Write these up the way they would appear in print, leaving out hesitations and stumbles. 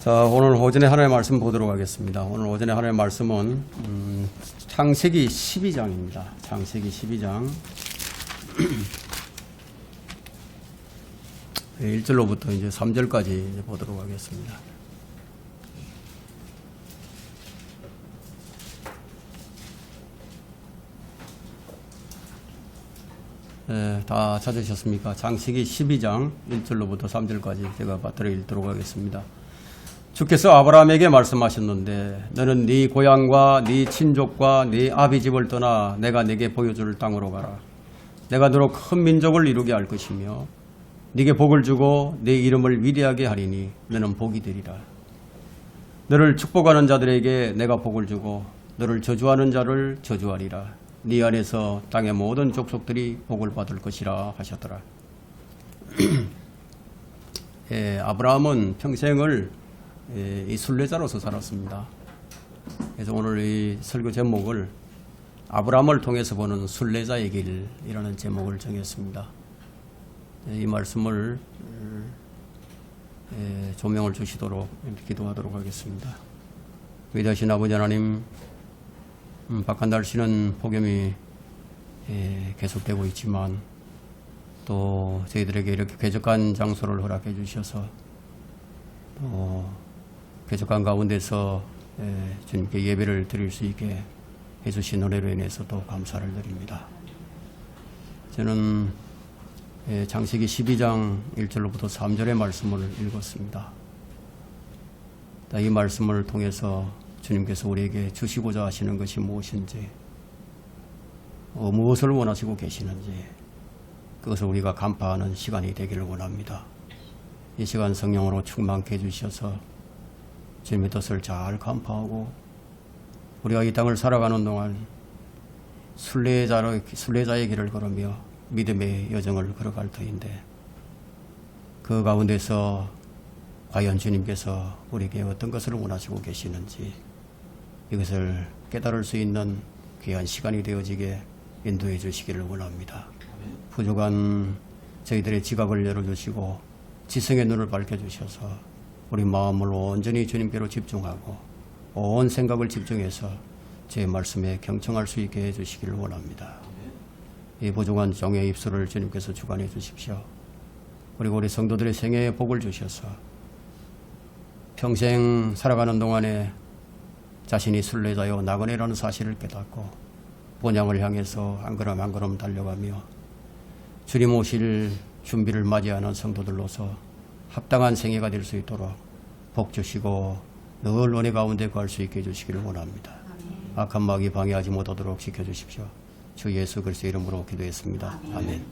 자, 오늘 오전에 하나님의 말씀 보도록 하겠습니다. 오늘 오전에 하나님의 말씀은 창세기 12장입니다. 창세기 12장 1절로부터 이제 3절까지 보도록 하겠습니다. 네, 다 찾으셨습니까? 창세기 12장 1절로부터 3절까지 제가 받들어 읽도록 하겠습니다. 주께서 아브라함에게 말씀하셨는데 너는 네 고향과 네 친족과 네 아비 집을 떠나 내가 네게 보여줄 땅으로 가라. 내가 너로 큰 민족을 이루게 할 것이며 네게 복을 주고 네 이름을 위대하게 하리니 너는 복이 되리라. 너를 축복하는 자들에게 내가 복을 주고 너를 저주하는 자를 저주하리라. 네 안에서 땅의 모든 족속들이 복을 받을 것이라 하셨더라. 예, 아브라함은 평생을 이 순례자로서 살았습니다. 그래서 오늘 이 설교 제목을 아브라함을 통해서 보는 순례자의 길이라는 제목을 정했습니다. 이 말씀을 조명을 주시도록 기도하도록 하겠습니다. 위대하신 아버지 하나님, 박한 날씨는 폭염이 계속되고 있지만 또 저희들에게 이렇게 쾌적한 장소를 허락해 주셔서 또 쾌적한 가운데서 주님께 예배를 드릴 수 있게 해주신 은혜로 인해서 또 감사를 드립니다. 저는 창세기 12장 1절로부터 3절의 말씀을 읽었습니다. 이 말씀을 통해서 주님께서 우리에게 주시고자 하시는 것이 무엇인지, 무엇을 원하시고 계시는지 그것을 우리가 간파하는 시간이 되기를 원합니다. 이 시간 성령으로 충만케 해주셔서 주님의 뜻을 잘 간파하고 우리가 이 땅을 살아가는 동안 순례자의 길을 걸으며 믿음의 여정을 걸어갈 터인데 그 가운데서 과연 주님께서 우리에게 어떤 것을 원하시고 계시는지 이것을 깨달을 수 있는 귀한 시간이 되어지게 인도해 주시기를 원합니다. 부족한 저희들의 지각을 열어주시고 지성의 눈을 밝혀주셔서 우리 마음을 온전히 주님께로 집중하고 온 생각을 집중해서 제 말씀에 경청할 수 있게 해주시기를 원합니다. 이 부족한 종의 입술을 주님께서 주관해 주십시오. 그리고 우리 성도들의 생애에 복을 주셔서 평생 살아가는 동안에 자신이 순례자요 나그네라는 사실을 깨닫고 본향을 향해서 한 걸음 한 걸음 달려가며 주님 오실 준비를 맞이하는 성도들로서 합당한 생애가 될 수 있도록 복 주시고 늘 은혜 가운데 구할 수 있게 해주시기를 원합니다. 악한 마귀 방해하지 못하도록 지켜주십시오. 주 예수 그리스도의 이름으로 기도했습니다. 아멘.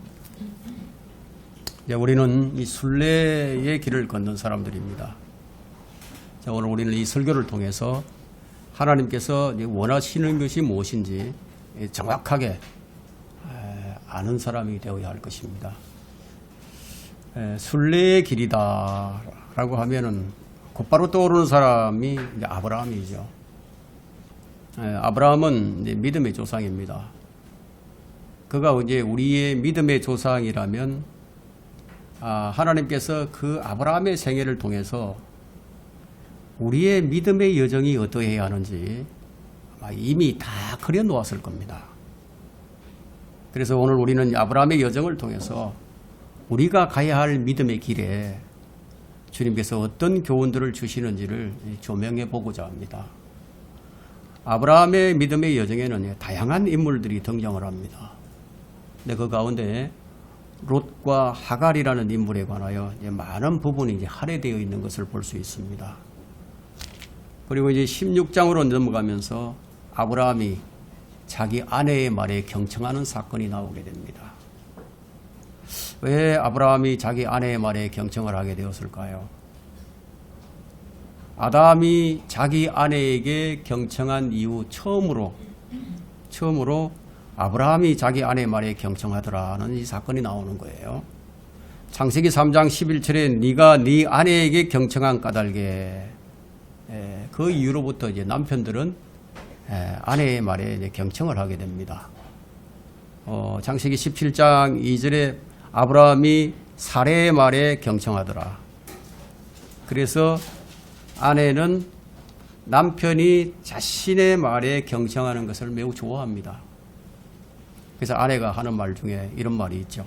이제 우리는 이 순례의 길을 걷는 사람들입니다. 자, 오늘 우리는 이 설교를 통해서 하나님께서 원하시는 것이 무엇인지 정확하게 아는 사람이 되어야 할 것입니다. 순례의 길이다 라고 하면은 곧바로 떠오르는 사람이 이제 아브라함이죠. 아브라함은 이제 믿음의 조상입니다. 그가 이제 우리의 믿음의 조상이라면 하나님께서 그 아브라함의 생애를 통해서 우리의 믿음의 여정이 어떠해야 하는지 이미 다 그려놓았을 겁니다. 그래서 오늘 우리는 아브라함의 여정을 통해서 우리가 가야 할 믿음의 길에 주님께서 어떤 교훈들을 주시는지를 조명해 보고자 합니다. 아브라함의 믿음의 여정에는 다양한 인물들이 등장을 합니다. 근데 그 가운데 롯과 하갈이라는 인물에 관하여 많은 부분이 할애되어 있는 것을 볼 수 있습니다. 그리고 이제 16장으로 넘어가면서 아브라함이 자기 아내의 말에 경청하는 사건이 나오게 됩니다. 왜 아브라함이 자기 아내의 말에 경청을 하게 되었을까요? 아담이 자기 아내에게 경청한 이후 처음으로 아브라함이 자기 아내의 말에 경청하더라는 이 사건이 나오는 거예요. 창세기 3장 11절에 네가 네 아내에게 경청한 까닭에 그 이후로부터 이제 남편들은 아내의 말에 이제 경청을 하게 됩니다. 창세기 17장 2절에 아브라함이 사레의 말에 경청하더라. 그래서 아내는 남편이 자신의 말에 경청하는 것을 매우 좋아합니다. 그래서 아내가 하는 말 중에 이런 말이 있죠.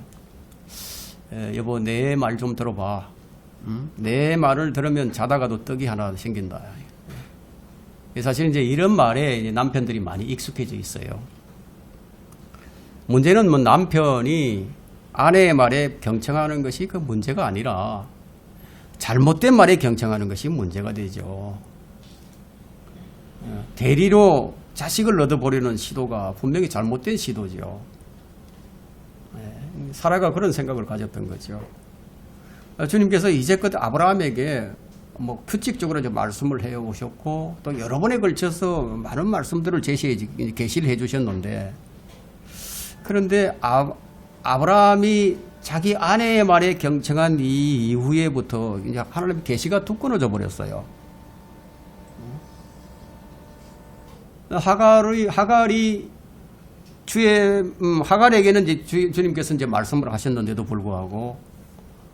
여보, 내 말 좀 들어봐. 내 말을 들으면 자다가도 떡이 하나 생긴다. 사실 이제 이런 말에 이제 남편들이 많이 익숙해져 있어요. 문제는 뭐 남편이 아내의 말에 경청하는 것이 그 문제가 아니라 잘못된 말에 경청하는 것이 문제가 되죠. 대리로 자식을 얻어보려는 시도가 분명히 잘못된 시도죠. 사라가 그런 생각을 가졌던 거죠. 주님께서 이제껏 아브라함에게 뭐 규칙적으로 말씀을 해오셨고 또 여러 번에 걸쳐서 많은 말씀들을 계시를 해주셨는데, 그런데 아브라함이 자기 아내의 말에 경청한 이 이후에부터 이제 하나님의 계시가 뚝 끊어져 버렸어요. 하갈에게는 이제 주님께서 이제 말씀을 하셨는데도 불구하고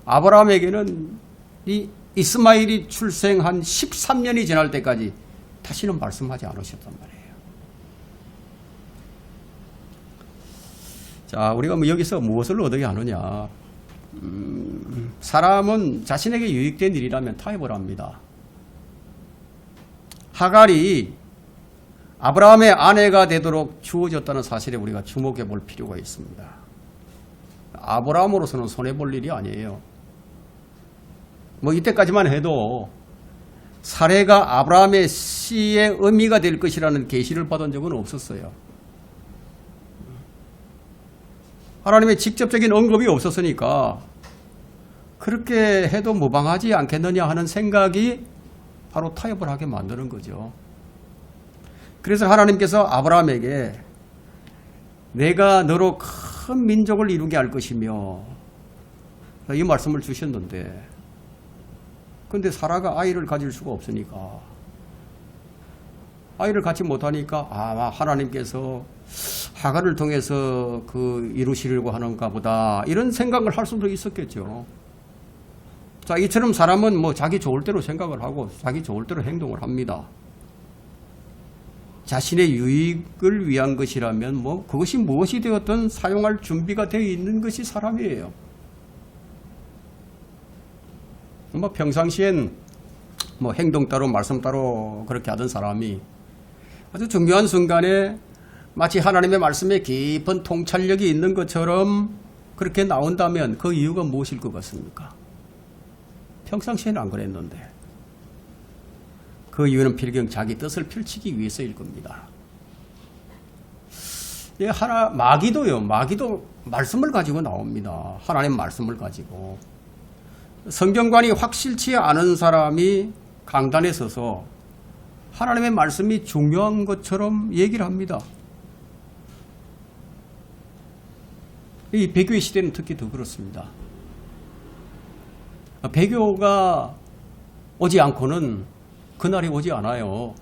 아브라함에게는 이 이스마엘이 출생한 13년이 지날 때까지 다시는 말씀하지 않으셨단 말이에요. 자, 우리가 뭐 여기서 무엇을 얻어야 하느냐? 사람은 자신에게 유익된 일이라면 타협을 합니다. 하갈이 아브라함의 아내가 되도록 주어졌다는 사실에 우리가 주목해 볼 필요가 있습니다. 아브라함으로서는 손해볼 일이 아니에요. 뭐 이때까지만 해도 사례가 아브라함의 씨의 의미가 될 것이라는 계시를 받은 적은 없었어요. 하나님의 직접적인 언급이 없었으니까 그렇게 해도 무방하지 않겠느냐 하는 생각이 바로 타협을 하게 만드는 거죠. 그래서 하나님께서 아브라함에게 내가 너로 큰 민족을 이루게 할 것이며 이 말씀을 주셨는데, 그런데 사라가 아이를 가질 수가 없으니까, 아이를 갖지 못하니까 아마 하나님께서 하갈을 통해서 이루시려고 하는가 보다, 이런 생각을 할 수도 있었겠죠. 자, 이처럼 사람은 뭐 자기 좋을 대로 생각을 하고 자기 좋을 대로 행동을 합니다. 자신의 유익을 위한 것이라면 뭐 그것이 무엇이 되었든 사용할 준비가 되어 있는 것이 사람이에요. 뭐 평상시엔 뭐 행동 따로 말씀 따로 그렇게 하던 사람이 아주 중요한 순간에 마치 하나님의 말씀에 깊은 통찰력이 있는 것처럼 그렇게 나온다면 그 이유가 무엇일 것 같습니까? 평상시에는 안 그랬는데. 그 이유는 필경 자기 뜻을 펼치기 위해서일 겁니다. 마귀도 말씀을 가지고 나옵니다. 하나님 말씀을 가지고. 성경관이 확실치 않은 사람이 강단에 서서 하나님의 말씀이 중요한 것처럼 얘기를 합니다. 이 배교의 시대는 특히 더 그렇습니다. 배교가 오지 않고는 그날이 오지 않아요.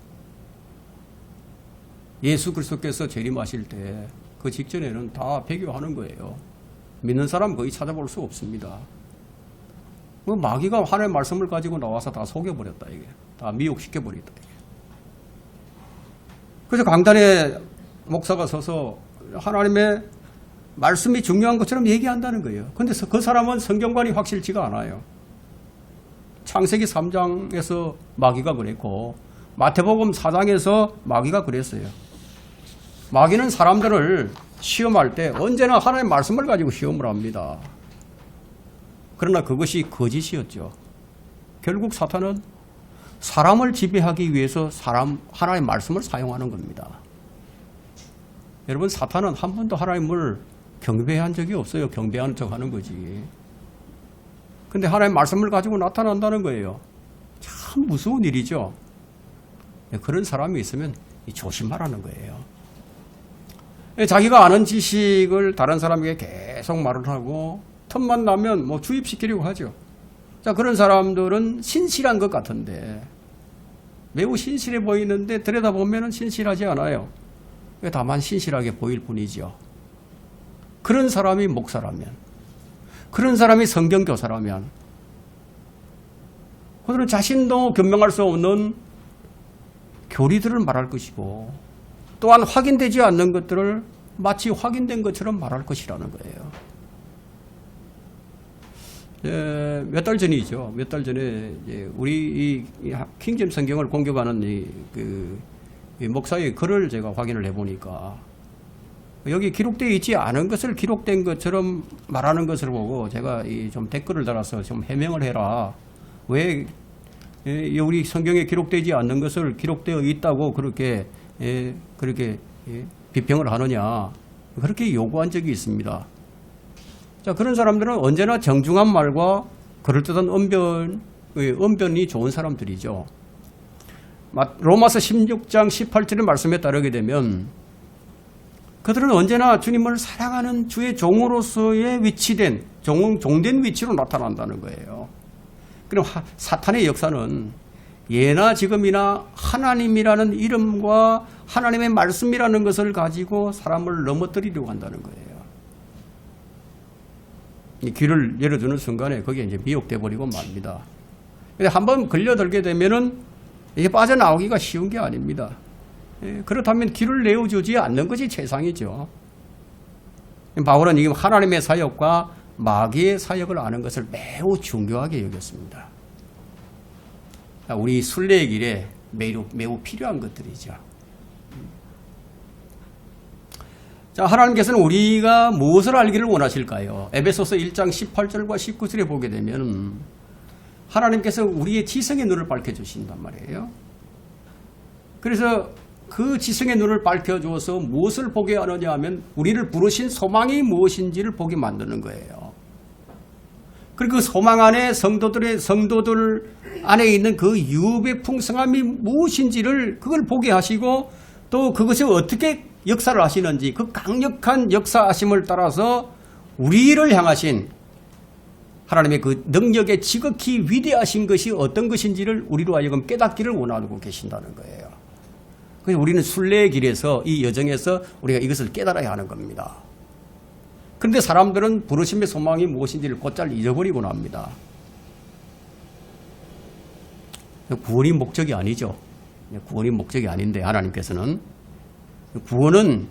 예수 그리스도께서 재림하실 때 그 직전에는 다 배교하는 거예요. 믿는 사람 거의 찾아볼 수 없습니다. 뭐 마귀가 하나님의 말씀을 가지고 나와서 다 속여버렸다, 이게. 다 미혹시켜버렸다, 이게. 그래서 강단에 목사가 서서 하나님의 말씀이 중요한 것처럼 얘기한다는 거예요. 근데 그 사람은 성경관이 확실치가 않아요. 창세기 3장에서 마귀가 그랬고 마태복음 4장에서 마귀가 그랬어요. 마귀는 사람들을 시험할 때 언제나 하나님의 말씀을 가지고 시험을 합니다. 그러나 그것이 거짓이었죠. 결국 사탄은 사람을 지배하기 위해서 하나님의 말씀을 사용하는 겁니다. 여러분, 사탄은 한 번도 하나님을 경배한 적이 없어요. 경배하는 척 하는 거지. 근데 하나님의 말씀을 가지고 나타난다는 거예요. 참 무서운 일이죠. 그런 사람이 있으면 조심하라는 거예요. 자기가 아는 지식을 다른 사람에게 계속 말을 하고 틈만 나면 뭐 주입시키려고 하죠. 자, 그런 사람들은 신실한 것 같은데, 매우 신실해 보이는데 들여다보면 신실하지 않아요. 다만 신실하게 보일 뿐이죠. 그런 사람이 목사라면, 그런 사람이 성경교사라면 그들은 자신도 변명할 수 없는 교리들을 말할 것이고 또한 확인되지 않는 것들을 마치 확인된 것처럼 말할 것이라는 거예요. 몇 달 전이죠. 몇 달 전에 우리 이 킹잼 성경을 공격하는 이 목사의 글을 제가 확인을 해보니까 여기 기록되어 있지 않은 것을 기록된 것처럼 말하는 것을 보고 제가 좀 댓글을 달아서 좀 해명을 해라. 왜 우리 성경에 기록되지 않는 것을 기록되어 있다고 그렇게 비평을 하느냐. 그렇게 요구한 적이 있습니다. 자, 그런 사람들은 언제나 정중한 말과 그럴듯한 언변이 좋은 사람들이죠. 로마서 16장 18절의 말씀에 따르게 되면 그들은 언제나 주님을 사랑하는 주의 종으로서의 위치된 종된 위치로 나타난다는 거예요. 그럼 사탄의 역사는 예나 지금이나 하나님이라는 이름과 하나님의 말씀이라는 것을 가지고 사람을 넘어뜨리려고 한다는 거예요. 이 길을 열어주는 순간에 거기에 이제 미혹돼 버리고 맙니다. 근데 한번 걸려들게 되면은 이게 빠져나오기가 쉬운 게 아닙니다. 그렇다면 길을 내어주지 않는 것이 최상이죠. 바울은 지금 하나님의 사역과 마귀의 사역을 아는 것을 매우 중요하게 여겼습니다. 우리 순례의 길에 매우 필요한 것들이죠. 자, 하나님께서는 우리가 무엇을 알기를 원하실까요? 에베소서 1장 18절과 19절에 보게 되면 하나님께서 우리의 지성의 눈을 밝혀주신단 말이에요. 그래서 그 지성의 눈을 밝혀주어서 무엇을 보게 하느냐 하면 우리를 부르신 소망이 무엇인지를 보게 만드는 거예요. 그리고 그 소망 안에 성도들 안에 있는 그 유업의 풍성함이 무엇인지를 그걸 보게 하시고 또 그것이 어떻게 역사를 하시는지 그 강력한 역사하심을 따라서 우리를 향하신 하나님의 그 능력의 지극히 위대하신 것이 어떤 것인지를 우리로 하여금 깨닫기를 원하고 계신다는 거예요. 그래서 우리는 순례의 길에서 이 여정에서 우리가 이것을 깨달아야 하는 겁니다. 그런데 사람들은 부르심의 소망이 무엇인지를 곧잘 잊어버리곤 합니다. 구원이 목적이 아니죠. 구원이 목적이 아닌데 하나님께서는 구원은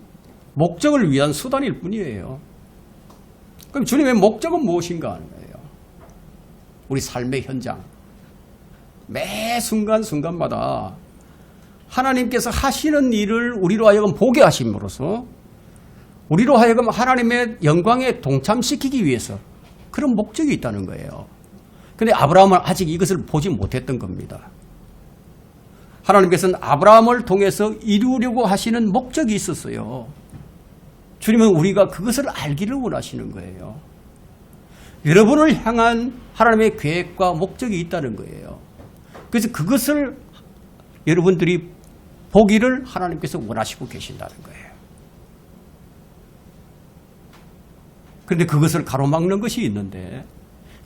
목적을 위한 수단일 뿐이에요. 그럼 주님의 목적은 무엇인가 하는 거예요. 우리 삶의 현장 매 순간순간마다 하나님께서 하시는 일을 우리로 하여금 보게 하심으로써 우리로 하여금 하나님의 영광에 동참시키기 위해서 그런 목적이 있다는 거예요. 그런데 아브라함은 아직 이것을 보지 못했던 겁니다. 하나님께서는 아브라함을 통해서 이루려고 하시는 목적이 있었어요. 주님은 우리가 그것을 알기를 원하시는 거예요. 여러분을 향한 하나님의 계획과 목적이 있다는 거예요. 그래서 그것을 여러분들이 보기를 하나님께서 원하시고 계신다는 거예요. 그런데 그것을 가로막는 것이 있는데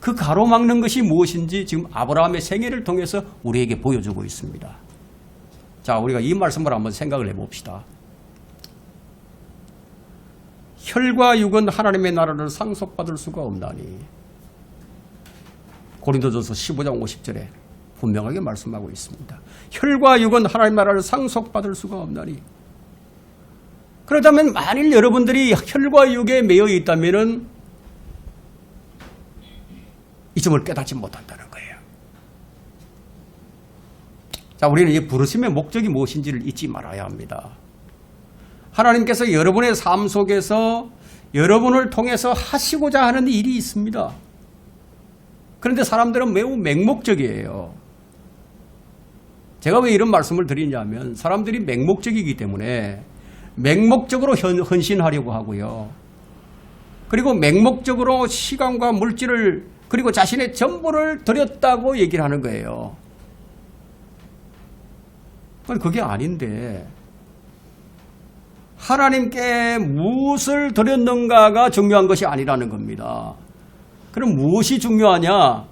그 가로막는 것이 무엇인지 지금 아브라함의 생애를 통해서 우리에게 보여주고 있습니다. 자, 우리가 이 말씀을 한번 생각을 해봅시다. 혈과 육은 하나님의 나라를 상속받을 수가 없나니 고린도전서 15장 50절에 분명하게 말씀하고 있습니다. 혈과 육은 하나님의 나라를 상속받을 수가 없나니 그렇다면 만일 여러분들이 혈과 육에 매여 있다면 이 점을 깨닫지 못한다는 거예요. 자, 우리는 이 부르심의 목적이 무엇인지를 잊지 말아야 합니다. 하나님께서 여러분의 삶 속에서 여러분을 통해서 하시고자 하는 일이 있습니다. 그런데 사람들은 매우 맹목적이에요. 제가 왜 이런 말씀을 드리냐면 사람들이 맹목적이기 때문에 맹목적으로 헌신하려고 하고요. 그리고 맹목적으로 시간과 물질을 그리고 자신의 전부를 드렸다고 얘기를 하는 거예요. 그게 아닌데 하나님께 무엇을 드렸는가가 중요한 것이 아니라는 겁니다. 그럼 무엇이 중요하냐?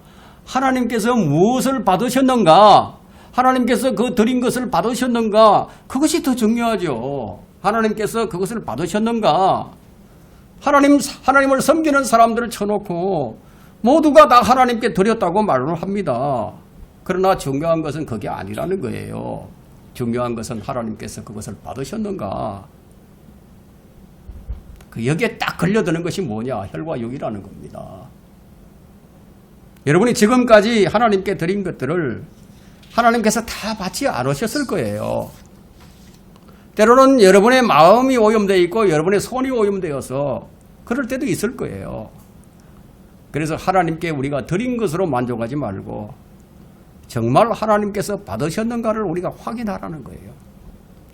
하나님께서 무엇을 받으셨는가? 하나님께서 그 드린 것을 받으셨는가? 그것이 더 중요하죠. 하나님께서 그것을 받으셨는가? 하나님을 섬기는 사람들을 쳐놓고 모두가 다 하나님께 드렸다고 말을 합니다. 그러나 중요한 것은 그게 아니라는 거예요. 중요한 것은 하나님께서 그것을 받으셨는가. 여기에 딱 걸려드는 것이 뭐냐? 혈과 육이라는 겁니다. 여러분이 지금까지 하나님께 드린 것들을 하나님께서 다 받지 않으셨을 거예요. 때로는 여러분의 마음이 오염되어 있고 여러분의 손이 오염되어서 그럴 때도 있을 거예요. 그래서 하나님께 우리가 드린 것으로 만족하지 말고 정말 하나님께서 받으셨는가를 우리가 확인하라는 거예요.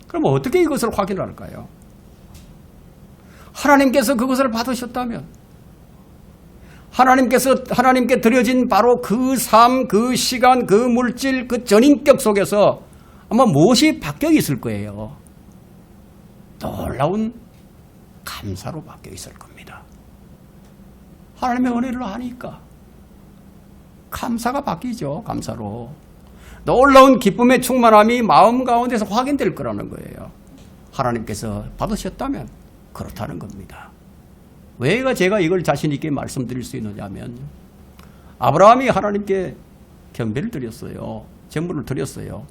그럼 어떻게 이것을 확인할까요? 하나님께서 그것을 받으셨다면 하나님께 드려진 바로 그 삶, 그 시간, 그 물질, 그 전인격 속에서 아마 무엇이 바뀌어 있을 거예요. 놀라운 감사로 바뀌어 있을 겁니다. 하나님의 은혜를 아니까 감사가 바뀌죠. 감사로. 놀라운 기쁨의 충만함이 마음 가운데서 확인될 거라는 거예요. 하나님께서 받으셨다면 그렇다는 겁니다. 왜 제가 이걸 자신 있게 말씀드릴 수 있느냐 하면 아브라함이 하나님께 경배를 드렸어요. 제물을 드렸어요.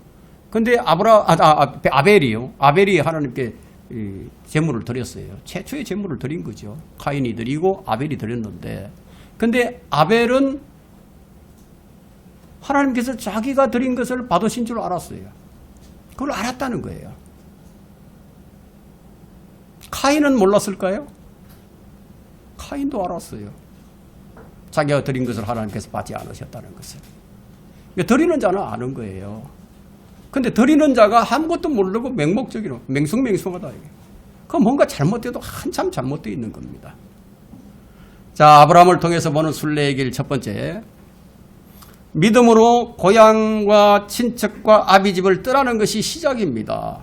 근데 아벨이 하나님께 제물을 드렸어요. 최초의 제물을 드린 거죠. 카인이 드리고 아벨이 드렸는데, 근데 아벨은 하나님께서 자기가 드린 것을 받으신 줄 알았어요. 그걸 알았다는 거예요. 카인은 몰랐을까요? 카인도 알았어요. 자기가 드린 것을 하나님께서 받지 않으셨다는 것을. 드리는 자는 아는 거예요. 근데 드리는 자가 아무것도 모르고 맹목적으로 맹숭맹숭하다. 그건 뭔가 잘못돼도 한참 잘못되어 있는 겁니다. 자, 아브라함을 통해서 보는 순례의 길 첫 번째, 믿음으로 고향과 친척과 아비집을 떠나는 것이 시작입니다.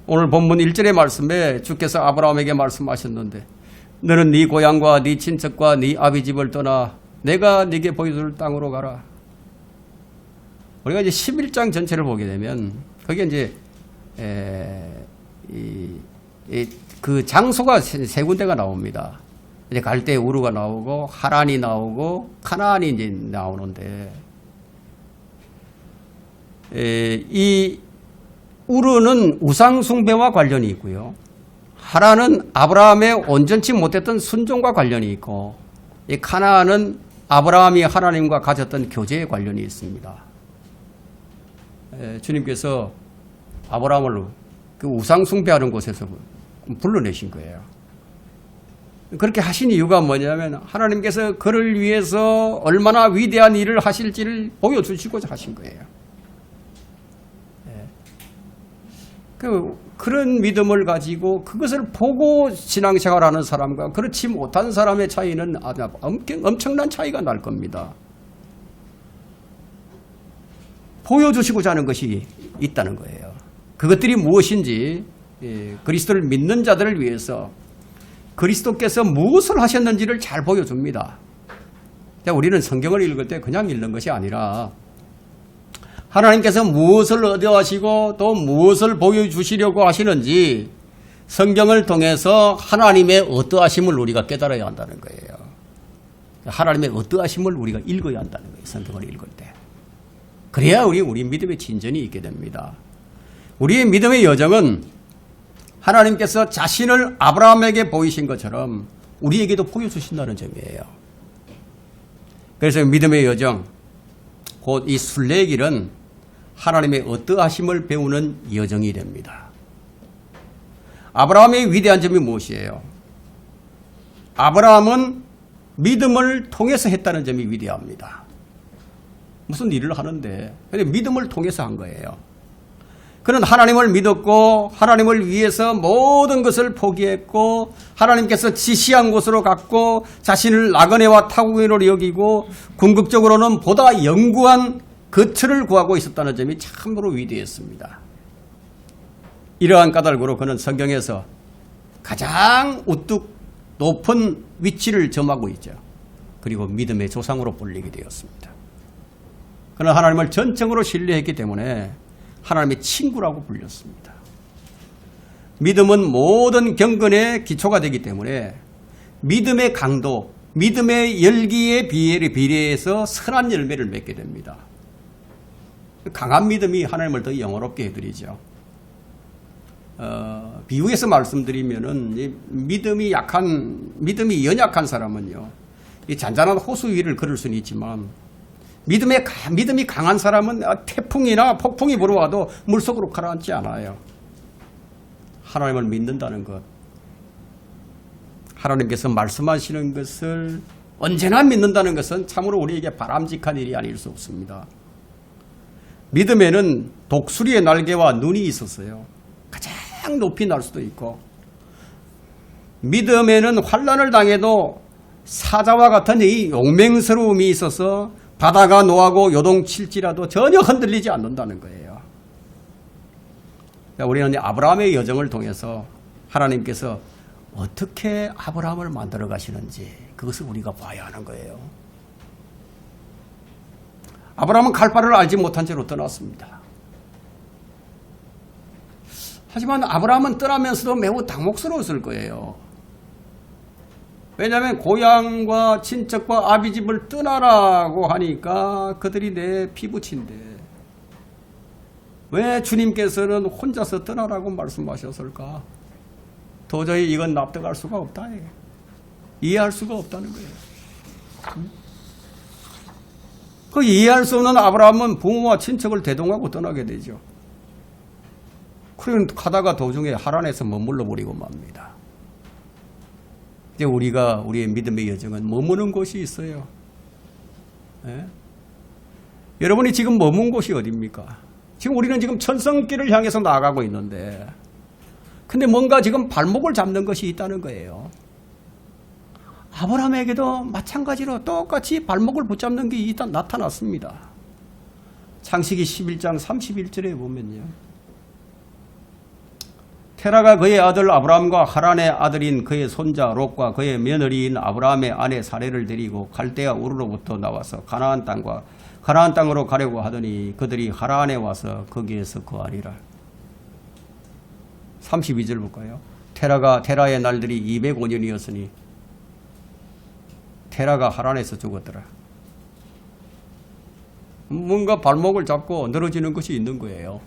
오늘 본문 1절의 말씀에 주께서 아브라함에게 말씀하셨는데 너는 네 고향과 네 친척과 네 아비집을 떠나 내가 네게 보여줄 땅으로 가라. 우리가 이제 11장 전체를 보게 되면 거기에 이제 그 장소가 세 군데가 나옵니다. 이제 갈대 우르가 나오고 하란이 나오고 카나안이 이제 나오는데, 이 우르는 우상 숭배와 관련이 있고요. 하란은 아브라함의 온전치 못했던 순종과 관련이 있고, 이 카나안은 아브라함이 하나님과 가졌던 교제에 관련이 있습니다. 주님께서 아브라함을 그 우상 숭배하는 곳에서 불러내신 거예요. 그렇게 하신 이유가 뭐냐면 하나님께서 그를 위해서 얼마나 위대한 일을 하실지를 보여주시고자 하신 거예요. 그런 믿음을 가지고 그것을 보고 신앙생활하는 사람과 그렇지 못한 사람의 차이는 아주 엄청난 차이가 날 겁니다. 보여주시고자 하는 것이 있다는 거예요. 그것들이 무엇인지 그리스도를 믿는 자들을 위해서 그리스도께서 무엇을 하셨는지를 잘 보여줍니다. 우리는 성경을 읽을 때 그냥 읽는 것이 아니라 하나님께서 무엇을 의도하시고 또 무엇을 보여주시려고 하시는지 성경을 통해서 하나님의 어떠하심을 우리가 깨달아야 한다는 거예요. 하나님의 어떠하심을 우리가 읽어야 한다는 거예요. 성경을 읽을 때. 그래야 우리 믿음의 진전이 있게 됩니다. 우리의 믿음의 여정은 하나님께서 자신을 아브라함에게 보이신 것처럼 우리에게도 보여주신다는 점이에요. 그래서 믿음의 여정, 곧 이 순례의 길은 하나님의 어떠하심을 배우는 여정이 됩니다. 아브라함의 위대한 점이 무엇이에요? 아브라함은 믿음을 통해서 했다는 점이 위대합니다. 무슨 일을 하는데 믿음을 통해서 한 거예요. 그는 하나님을 믿었고 하나님을 위해서 모든 것을 포기했고 하나님께서 지시한 곳으로 갔고 자신을 나그네와 타국인으로 여기고 궁극적으로는 보다 영구한 거처를 구하고 있었다는 점이 참으로 위대했습니다. 이러한 까닭으로 그는 성경에서 가장 우뚝 높은 위치를 점하고 있죠. 그리고 믿음의 조상으로 불리게 되었습니다. 그는 하나님을 전적으로 신뢰했기 때문에 하나님의 친구라고 불렸습니다. 믿음은 모든 경건의 기초가 되기 때문에 믿음의 강도, 믿음의 열기에 비례해서 선한 열매를 맺게 됩니다. 강한 믿음이 하나님을 더 영화롭게 해드리죠. 비유해서 말씀드리면은 믿음이 연약한 사람은요, 이 잔잔한 호수 위를 걸을 수는 있지만 믿음이 강한 사람은 태풍이나 폭풍이 불어와도 물속으로 가라앉지 않아요. 하나님을 믿는다는 것, 하나님께서 말씀하시는 것을 언제나 믿는다는 것은 참으로 우리에게 바람직한 일이 아닐 수 없습니다. 믿음에는 독수리의 날개와 눈이 있었어요. 가장 높이 날 수도 있고, 믿음에는 환난을 당해도 사자와 같은 이 용맹스러움이 있어서 바다가 노하고 요동칠지라도 전혀 흔들리지 않는다는 거예요. 우리는 아브라함의 여정을 통해서 하나님께서 어떻게 아브라함을 만들어 가시는지 그것을 우리가 봐야 하는 거예요. 아브라함은 갈 바를 알지 못한 채로 떠났습니다. 하지만 아브라함은 떠나면서도 매우 당혹스러웠을 거예요. 왜냐하면 고향과 친척과 아비집을 떠나라고 하니까 그들이 내 피부친데 왜 주님께서는 혼자서 떠나라고 말씀하셨을까? 도저히 이건 납득할 수가 없다. 이해할 수가 없다는 거예요. 그 이해할 수 없는 아브라함은 부모와 친척을 대동하고 떠나게 되죠. 그러면 가다가 도중에 하란에서 머물러 버리고 맙니다. 이제 우리의 믿음의 여정은 머무는 곳이 있어요. 예? 여러분이 지금 머문 곳이 어디입니까? 지금 우리는 지금 천성길을 향해서 나아가고 있는데, 근데 뭔가 지금 발목을 잡는 것이 있다는 거예요. 아브라함에게도 마찬가지로 똑같이 발목을 붙잡는 게 일단 나타났습니다. 창세기 11장 31절에 보면요. 테라가 그의 아들 아브라함과 하란의 아들인 그의 손자 롯과 그의 며느리인 아브라함의 아내 사레를 데리고 갈대아 우르로부터 나와서 가나안 땅으로 가려고 하더니 그들이 하란에 와서 거기에서 거하리라. 32절 볼까요? 테라의 날들이 205년이었으니 테라가 하란에서 죽었더라. 뭔가 발목을 잡고 늘어지는 것이 있는 거예요.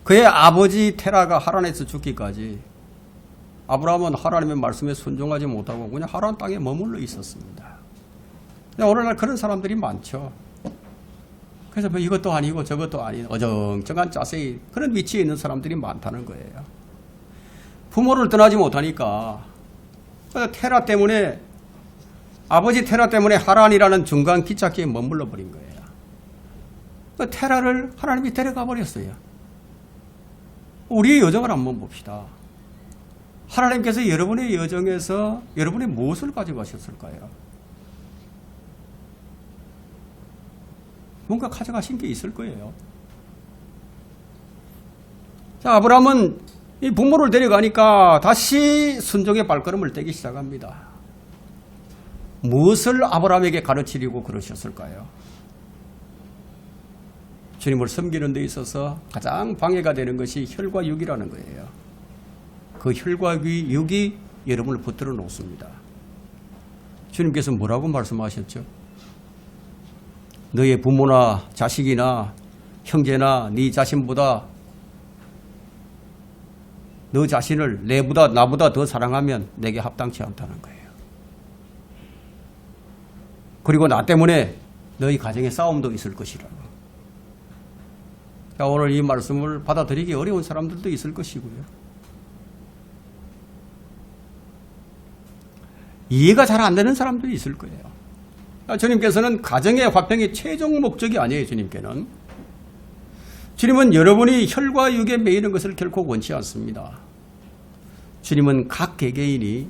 그의 아버지 테라가 하란에서 죽기까지 아브라함은 하나님의 말씀에 순종하지 못하고 그냥 하란 땅에 머물러 있었습니다. 오늘날 그런 사람들이 많죠. 그래서 뭐 이것도 아니고 저것도 아닌 어정쩡한 자세히 그런 위치에 있는 사람들이 많다는 거예요. 부모를 떠나지 못하니까 테라 때문에, 아버지 테라 때문에 하란이라는 중간 기찻길에 머물러 버린 거예요. 테라를 하나님이 데려가 버렸어요. 우리의 여정을 한번 봅시다. 하나님께서 여러분의 여정에서 여러분이 무엇을 가져가셨을까요? 뭔가 가져가신 게 있을 거예요. 자, 아브라함은 이 부모를 데려가니까 다시 순종의 발걸음을 떼기 시작합니다. 무엇을 아브라함에게 가르치려고 그러셨을까요? 주님을 섬기는 데 있어서 가장 방해가 되는 것이 혈과 육이라는 거예요. 그 혈과 육이 여러분을 붙들어 놓습니다. 주님께서 뭐라고 말씀하셨죠? 너의 부모나 자식이나 형제나 네 자신보다 너 자신을 나보다 더 사랑하면 내게 합당치 않다는 거예요. 그리고 나 때문에 너희 가정에 싸움도 있을 것이라고. 오늘 이 말씀을 받아들이기 어려운 사람들도 있을 것이고요. 이해가 잘 안 되는 사람들이 있을 거예요. 주님께서는 가정의 화평이 최종 목적이 아니에요. 주님은 여러분이 혈과 육에 매이는 것을 결코 원치 않습니다. 주님은 각 개개인이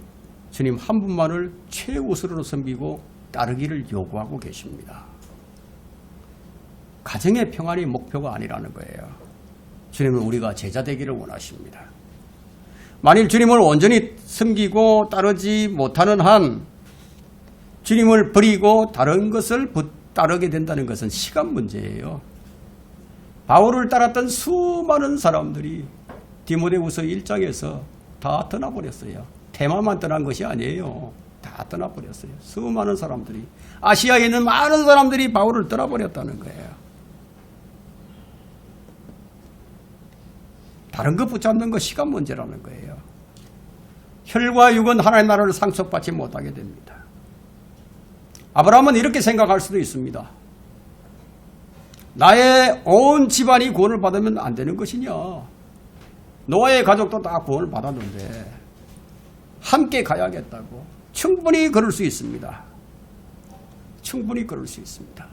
주님 한 분만을 최우선으로 섬기고 따르기를 요구하고 계십니다. 가정의 평안이 목표가 아니라는 거예요. 주님은 우리가 제자 되기를 원하십니다. 만일 주님을 온전히 섬기고 따르지 못하는 한 주님을 버리고 다른 것을 따르게 된다는 것은 시간 문제예요. 바울을 따랐던 수많은 사람들이 디모데후서 1장에서 다 떠나버렸어요. 테마만 떠난 것이 아니에요. 다 떠나버렸어요. 수많은 사람들이, 아시아에 있는 많은 사람들이 바울을 떠나버렸다는 거예요. 다른 것 붙잡는 거 시간 문제라는 거예요. 혈과 육은 하나님의 나라를 상속받지 못하게 됩니다. 아브라함은 이렇게 생각할 수도 있습니다. 나의 온 집안이 구원을 받으면 안 되는 것이냐. 노아의 가족도 다 구원을 받았는데 함께 가야겠다고. 충분히 그럴 수 있습니다. 충분히 그럴 수 있습니다.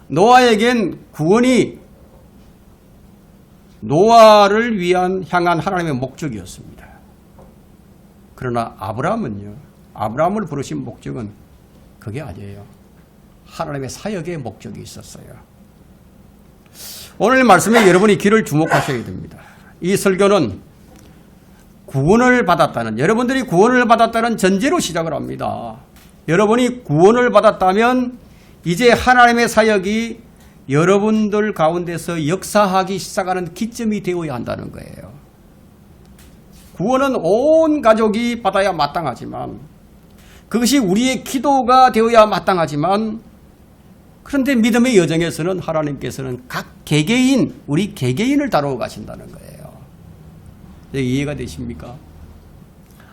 노아에겐 구원이 노아를 위한 향한 하나님의 목적이었습니다. 그러나 아브라함을 부르신 목적은 그게 아니에요. 하나님의 사역의 목적이 있었어요. 오늘 말씀에 여러분이 귀를 주목하셔야 됩니다. 이 설교는 구원을 받았다는, 여러분들이 구원을 받았다는 전제로 시작을 합니다. 여러분이 구원을 받았다면 이제 하나님의 사역이 여러분들 가운데서 역사하기 시작하는 기점이 되어야 한다는 거예요. 구원은 온 가족이 받아야 마땅하지만, 그것이 우리의 기도가 되어야 마땅하지만, 그런데 믿음의 여정에서는 하나님께서는 각 개개인, 우리 개개인을 다루어 가신다는 거예요. 이해가 되십니까?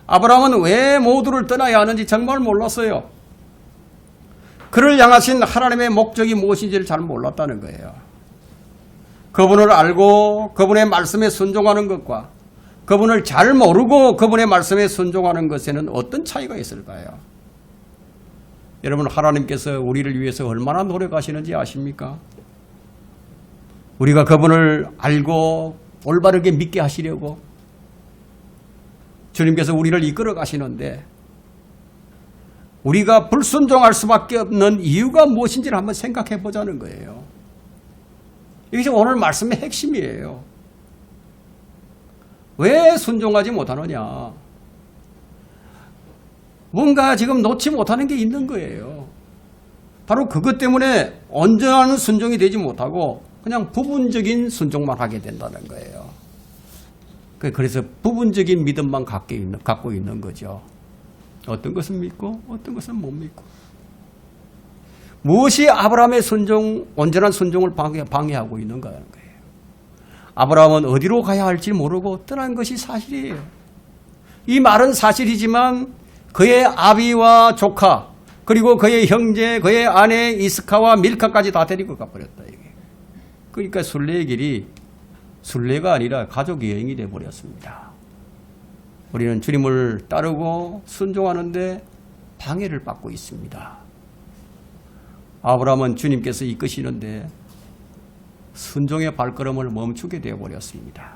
아브라함은 왜 모두를 떠나야 하는지 정말 몰랐어요. 그를 향하신 하나님의 목적이 무엇인지를 잘 몰랐다는 거예요. 그분을 알고 그분의 말씀에 순종하는 것과 그분을 잘 모르고 그분의 말씀에 순종하는 것에는 어떤 차이가 있을까요? 여러분, 하나님께서 우리를 위해서 얼마나 노력하시는지 아십니까? 우리가 그분을 알고 올바르게 믿게 하시려고 주님께서 우리를 이끌어 가시는데, 우리가 불순종할 수밖에 없는 이유가 무엇인지를 한번 생각해 보자는 거예요. 이것이 오늘 말씀의 핵심이에요. 왜 순종하지 못하느냐? 뭔가 지금 놓지 못하는 게 있는 거예요. 바로 그것 때문에 온전한 순종이 되지 못하고 그냥 부분적인 순종만 하게 된다는 거예요. 그래서 부분적인 믿음만 갖고 있는 거죠. 어떤 것은 믿고 어떤 것은 못 믿고. 무엇이 아브라함의 온전한 순종을 방해하고 있는가 하는 거예요. 아브라함은 어디로 가야 할지 모르고 떠난 것이 사실이에요. 이 말은 사실이지만 그의 아비와 조카, 그리고 그의 형제, 그의 아내 이스카와 밀카까지 다 데리고 가버렸다. 이게. 그러니까 순례의 길이 순례가 아니라 가족 여행이 되어버렸습니다. 우리는 주님을 따르고 순종하는데 방해를 받고 있습니다. 아브라함은 주님께서 이끄시는데 순종의 발걸음을 멈추게 되어버렸습니다.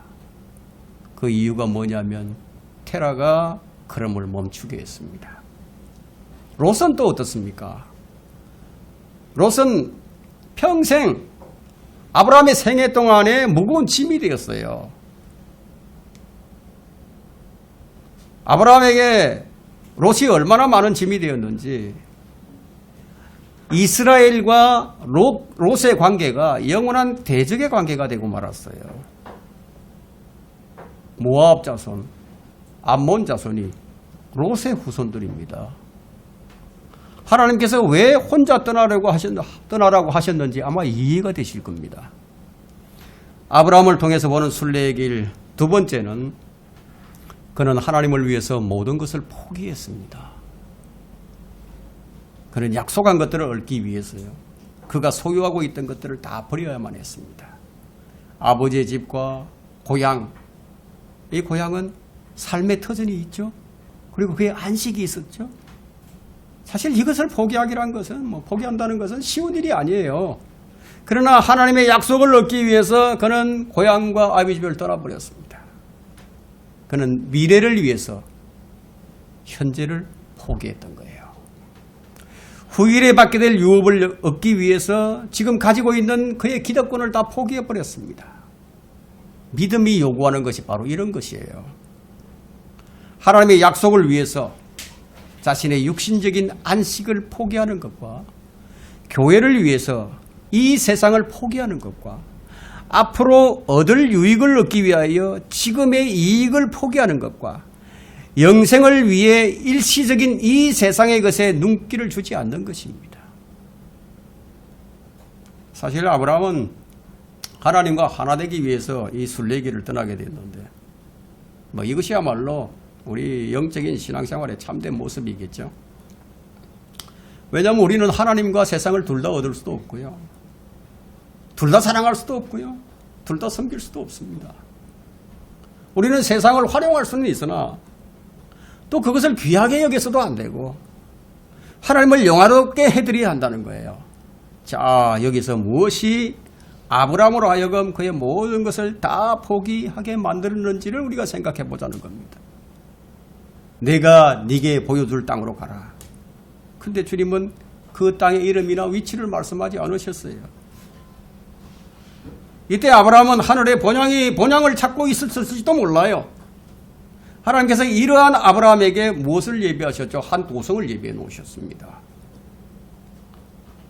그 이유가 뭐냐면 테라가 걸음을 멈추게 했습니다. 롯은 또 어떻습니까? 롯은 평생 아브라함의 생애 동안에 무거운 짐이 되었어요. 아브라함에게 롯이 얼마나 많은 짐이 되었는지, 이스라엘과 롯의 관계가 영원한 대적의 관계가 되고 말았어요. 모압 자손, 암몬 자손이 롯의 후손들입니다. 하나님께서 왜 혼자 떠나라고 하셨는지 아마 이해가 되실 겁니다. 아브라함을 통해서 보는 순례의 길 두 번째는, 그는 하나님을 위해서 모든 것을 포기했습니다. 그는 약속한 것들을 얻기 위해서요, 그가 소유하고 있던 것들을 다 버려야만 했습니다. 아버지의 집과 고향, 이 고향은 삶의 터전이 있죠. 그리고 그의 안식이 있었죠. 사실 이것을 포기하기란 것은, 포기한다는 것은 쉬운 일이 아니에요. 그러나 하나님의 약속을 얻기 위해서 그는 고향과 아버지 집을 떠나버렸습니다. 그는 미래를 위해서 현재를 포기했던 거예요. 후일에 받게 될 유업을 얻기 위해서 지금 가지고 있는 그의 기득권을 다 포기해버렸습니다. 믿음이 요구하는 것이 바로 이런 것이에요. 하나님의 약속을 위해서 자신의 육신적인 안식을 포기하는 것과, 교회를 위해서 이 세상을 포기하는 것과, 앞으로 얻을 유익을 얻기 위하여 지금의 이익을 포기하는 것과, 영생을 위해 일시적인 이 세상의 것에 눈길을 주지 않는 것입니다. 사실 아브라함은 하나님과 하나 되기 위해서 이 순례길을 떠나게 됐는데 이것이야말로 우리 영적인 신앙생활의 참된 모습이겠죠. 왜냐하면 우리는 하나님과 세상을 둘 다 얻을 수도 없고요. 둘 다 사랑할 수도 없고요. 둘 다 섬길 수도 없습니다. 우리는 세상을 활용할 수는 있으나 또 그것을 귀하게 여겨서도 안 되고 하나님을 영화롭게 해드려야 한다는 거예요. 자, 여기서 무엇이 아브라함으로 하여금 그의 모든 것을 다 포기하게 만들었는지를 우리가 생각해 보자는 겁니다. 내가 네게 보여줄 땅으로 가라. 근데 주님은 그 땅의 이름이나 위치를 말씀하지 않으셨어요. 이때 아브라함은 하늘의 본향을 찾고 있었을지도 몰라요. 하나님께서 이러한 아브라함에게 무엇을 예비하셨죠? 한 도성을 예비해 놓으셨습니다.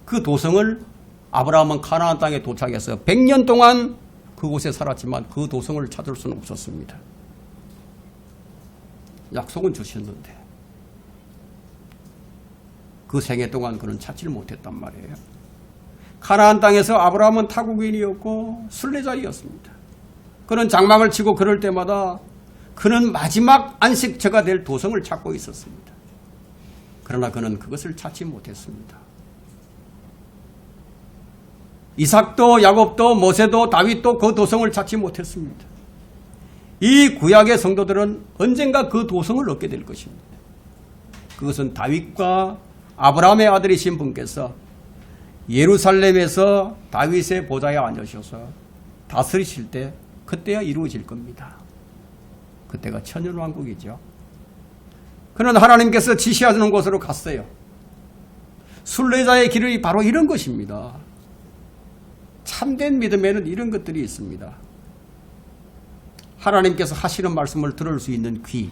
그 도성을 아브라함은 가나안 땅에 도착해서 100년 동안 그곳에 살았지만 그 도성을 찾을 수는 없었습니다. 약속은 주셨는데 그 생애 동안 그는 찾지를 못했단 말이에요. 가나안 땅에서 아브라함은 타국인이었고 순례자이었습니다. 그는 장막을 치고 그럴 때마다 그는 마지막 안식처가 될 도성을 찾고 있었습니다. 그러나 그는 그것을 찾지 못했습니다. 이삭도 야곱도 모세도 다윗도 그 도성을 찾지 못했습니다. 이 구약의 성도들은 언젠가 그 도성을 얻게 될 것입니다. 그것은 다윗과 아브라함의 아들이신 분께서 예루살렘에서 다윗의 보좌에 앉으셔서 다스리실 때 그때야 이루어질 겁니다. 그때가 천년왕국이죠. 그는 하나님께서 지시하는 곳으로 갔어요. 순례자의 길이 바로 이런 것입니다. 참된 믿음에는 이런 것들이 있습니다. 하나님께서 하시는 말씀을 들을 수 있는 귀,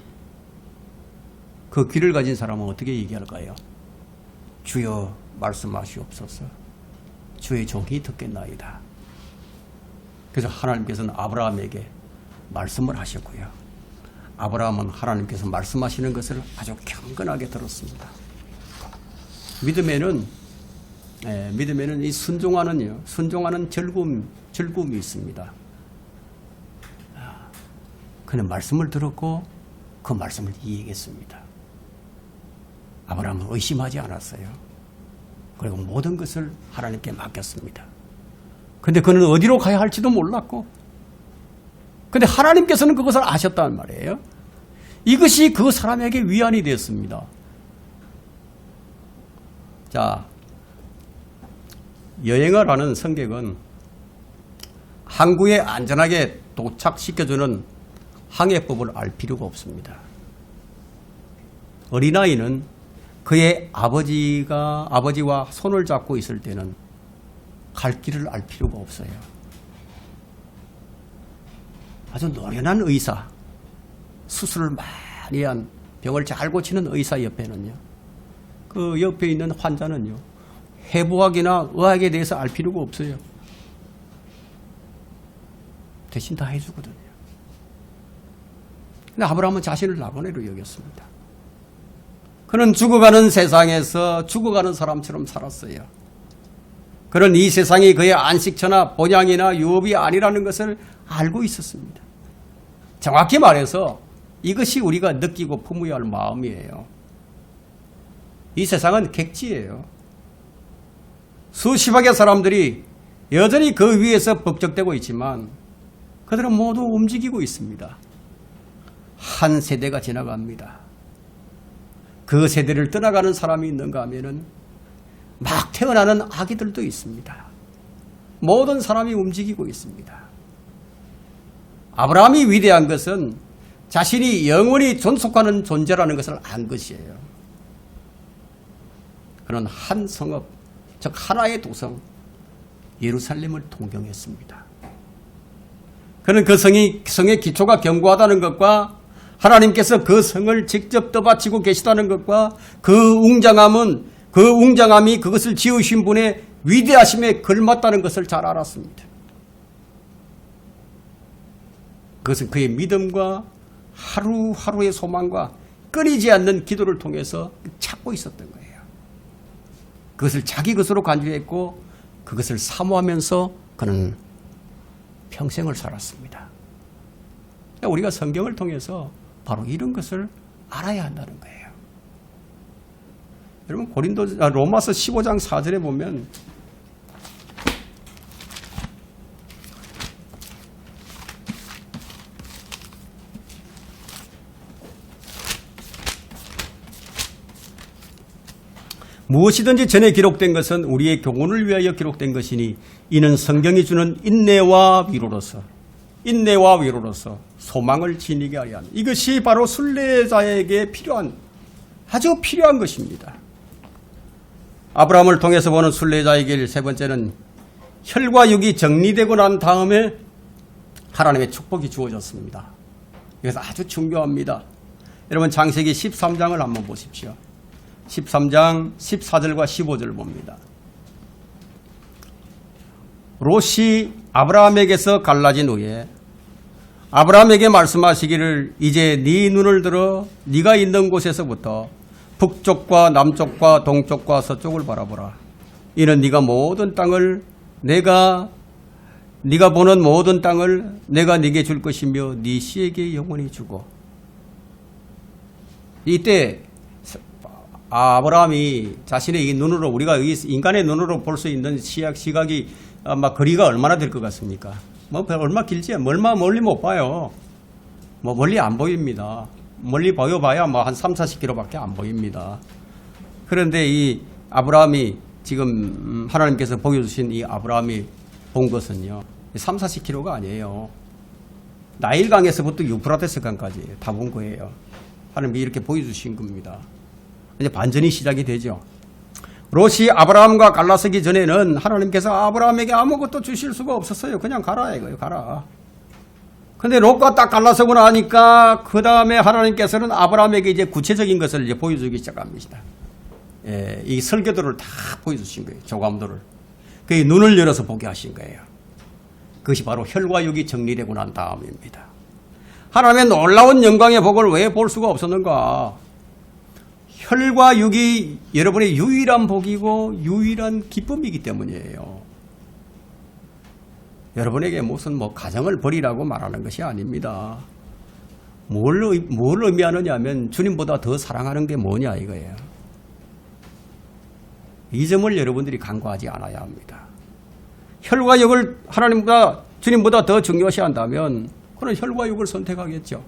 그 귀를 가진 사람은 어떻게 얘기할까요? 주여 말씀하시옵소서. 주의 종이 듣겠나이다. 그래서 하나님께서는 아브라함에게 말씀을 하셨고요. 아브라함은 하나님께서 말씀하시는 것을 아주 경건하게 들었습니다. 믿음에는 이 순종하는 즐거움이 있습니다. 그는 말씀을 들었고 그 말씀을 이해했습니다. 아브라함은 의심하지 않았어요. 그리고 모든 것을 하나님께 맡겼습니다. 근데 그는 어디로 가야 할지도 몰랐고, 근데 하나님께서는 그것을 아셨단 말이에요. 이것이 그 사람에게 위안이 되었습니다. 자, 여행을 하는 승객은 항구에 안전하게 도착시켜주는 항해법을 알 필요가 없습니다. 어린아이는 그의 아버지와 손을 잡고 있을 때는 갈 길을 알 필요가 없어요. 아주 노련한 의사, 수술을 많이 한 병을 잘 고치는 의사 옆에는요, 그 옆에 있는 환자는요, 해부학이나 의학에 대해서 알 필요가 없어요. 대신 다 해주거든요. 근데 아브라함은 자신을 나그네로 여겼습니다. 그는 죽어가는 세상에서 죽어가는 사람처럼 살았어요. 그는 이 세상이 그의 안식처나 본향이나 유업이 아니라는 것을 알고 있었습니다. 정확히 말해서 이것이 우리가 느끼고 품어야 할 마음이에요. 이 세상은 객지예요. 수십억의 사람들이 여전히 그 위에서 북적대고 있지만 그들은 모두 움직이고 있습니다. 한 세대가 지나갑니다. 그 세대를 떠나가는 사람이 있는가 하면은 막 태어나는 아기들도 있습니다. 모든 사람이 움직이고 있습니다. 아브라함이 위대한 것은 자신이 영원히 존속하는 존재라는 것을 안 것이에요. 그는 한 성읍, 즉 하나의 도성 예루살렘을 동경했습니다. 그는 그 성의 기초가 견고하다는 것과 하나님께서 그 성을 직접 떠받치고 계시다는 것과 그 웅장함이 그것을 지으신 분의 위대하심에 걸맞다는 것을 잘 알았습니다. 그것은 그의 믿음과 하루하루의 소망과 끊이지 않는 기도를 통해서 찾고 있었던 거예요. 그것을 자기 것으로 간주했고 그것을 사모하면서 그는 평생을 살았습니다. 우리가 성경을 통해서 바로 이런 것을 알아야 한다는 거예요. 여러분 로마서 15장 4절에 보면 무엇이든지 전에 기록된 것은 우리의 교훈을 위하여 기록된 것이니 이는 성경이 주는 인내와 위로로서 소망을 지니게 하려 합니다. 이것이 바로 순례자에게 아주 필요한 것입니다. 아브라함을 통해서 보는 순례자의 길 세 번째는 혈과 육이 정리되고 난 다음에 하나님의 축복이 주어졌습니다. 이것은 아주 중요합니다. 여러분 창세기 13장을 한번 보십시오. 13장 14절과 15절 봅니다. 롯이 아브라함에게서 갈라진 후에 아브라함에게 말씀하시기를 이제 네 눈을 들어 네가 있는 곳에서부터 북쪽과 남쪽과 동쪽과 서쪽을 바라보라. 이는 네가 보는 모든 땅을 내가 네게 줄 것이며 네 씨에게 영원히 주고. 이때 아브라함이 자신의 이 눈으로 우리가 인간의 눈으로 볼 수 있는 시각이 아마 거리가 얼마나 될 것 같습니까? 얼마 길지? 얼마 멀리 못 봐요. 멀리 안 보입니다. 멀리 보여봐야 한 3, 40km밖에 안 보입니다. 그런데 이 아브라함이 지금 하나님께서 보여주신 이 아브라함이 본 것은요 3, 40km가 아니에요. 나일강에서부터 유프라테스 강까지 다 본 거예요. 하나님이 이렇게 보여주신 겁니다. 이제 반전이 시작이 되죠. 롯이 아브라함과 갈라서기 전에는 하나님께서 아브라함에게 아무것도 주실 수가 없었어요. 그냥 가라 이거예요. 가라. 근데 롯과 딱 갈라서고 나니까 그 다음에 하나님께서는 아브라함에게 이제 구체적인 것을 이제 보여주기 시작합니다. 이 설계도를 다 보여주신 거예요. 조감도를. 그 눈을 열어서 보게 하신 거예요. 그것이 바로 혈과 육이 정리되고 난 다음입니다. 하나님의 놀라운 영광의 복을 왜 볼 수가 없었는가? 혈과 육이 여러분의 유일한 복이고 유일한 기쁨이기 때문이에요. 여러분에게 무슨 가정을 버리라고 말하는 것이 아닙니다. 뭘 의미하느냐 하면 주님보다 더 사랑하는 게 뭐냐 이거예요. 이 점을 여러분들이 간과하지 않아야 합니다. 혈과 육을 주님보다 더 중요시 한다면 그는 혈과 육을 선택하겠죠.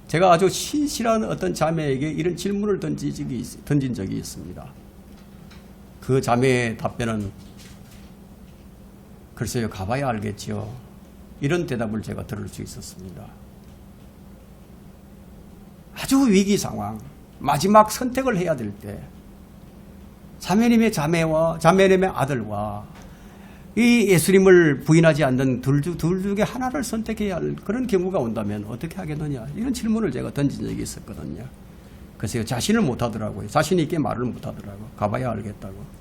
제가 아주 신실한 어떤 자매에게 이런 질문을 던진 적이 있습니다. 그 자매의 답변은 글쎄요, 가봐야 알겠죠. 이런 대답을 제가 들을 수 있었습니다. 아주 위기 상황, 마지막 선택을 해야 될 때 자매님의 자매님의 아들과 이 예수님을 부인하지 않는 둘 중에 하나를 선택해야 할 그런 경우가 온다면 어떻게 하겠느냐 이런 질문을 제가 던진 적이 있었거든요. 그래서 자신을 못하더라고요. 자신 있게 말을 못하더라고요. 가봐야 알겠다고.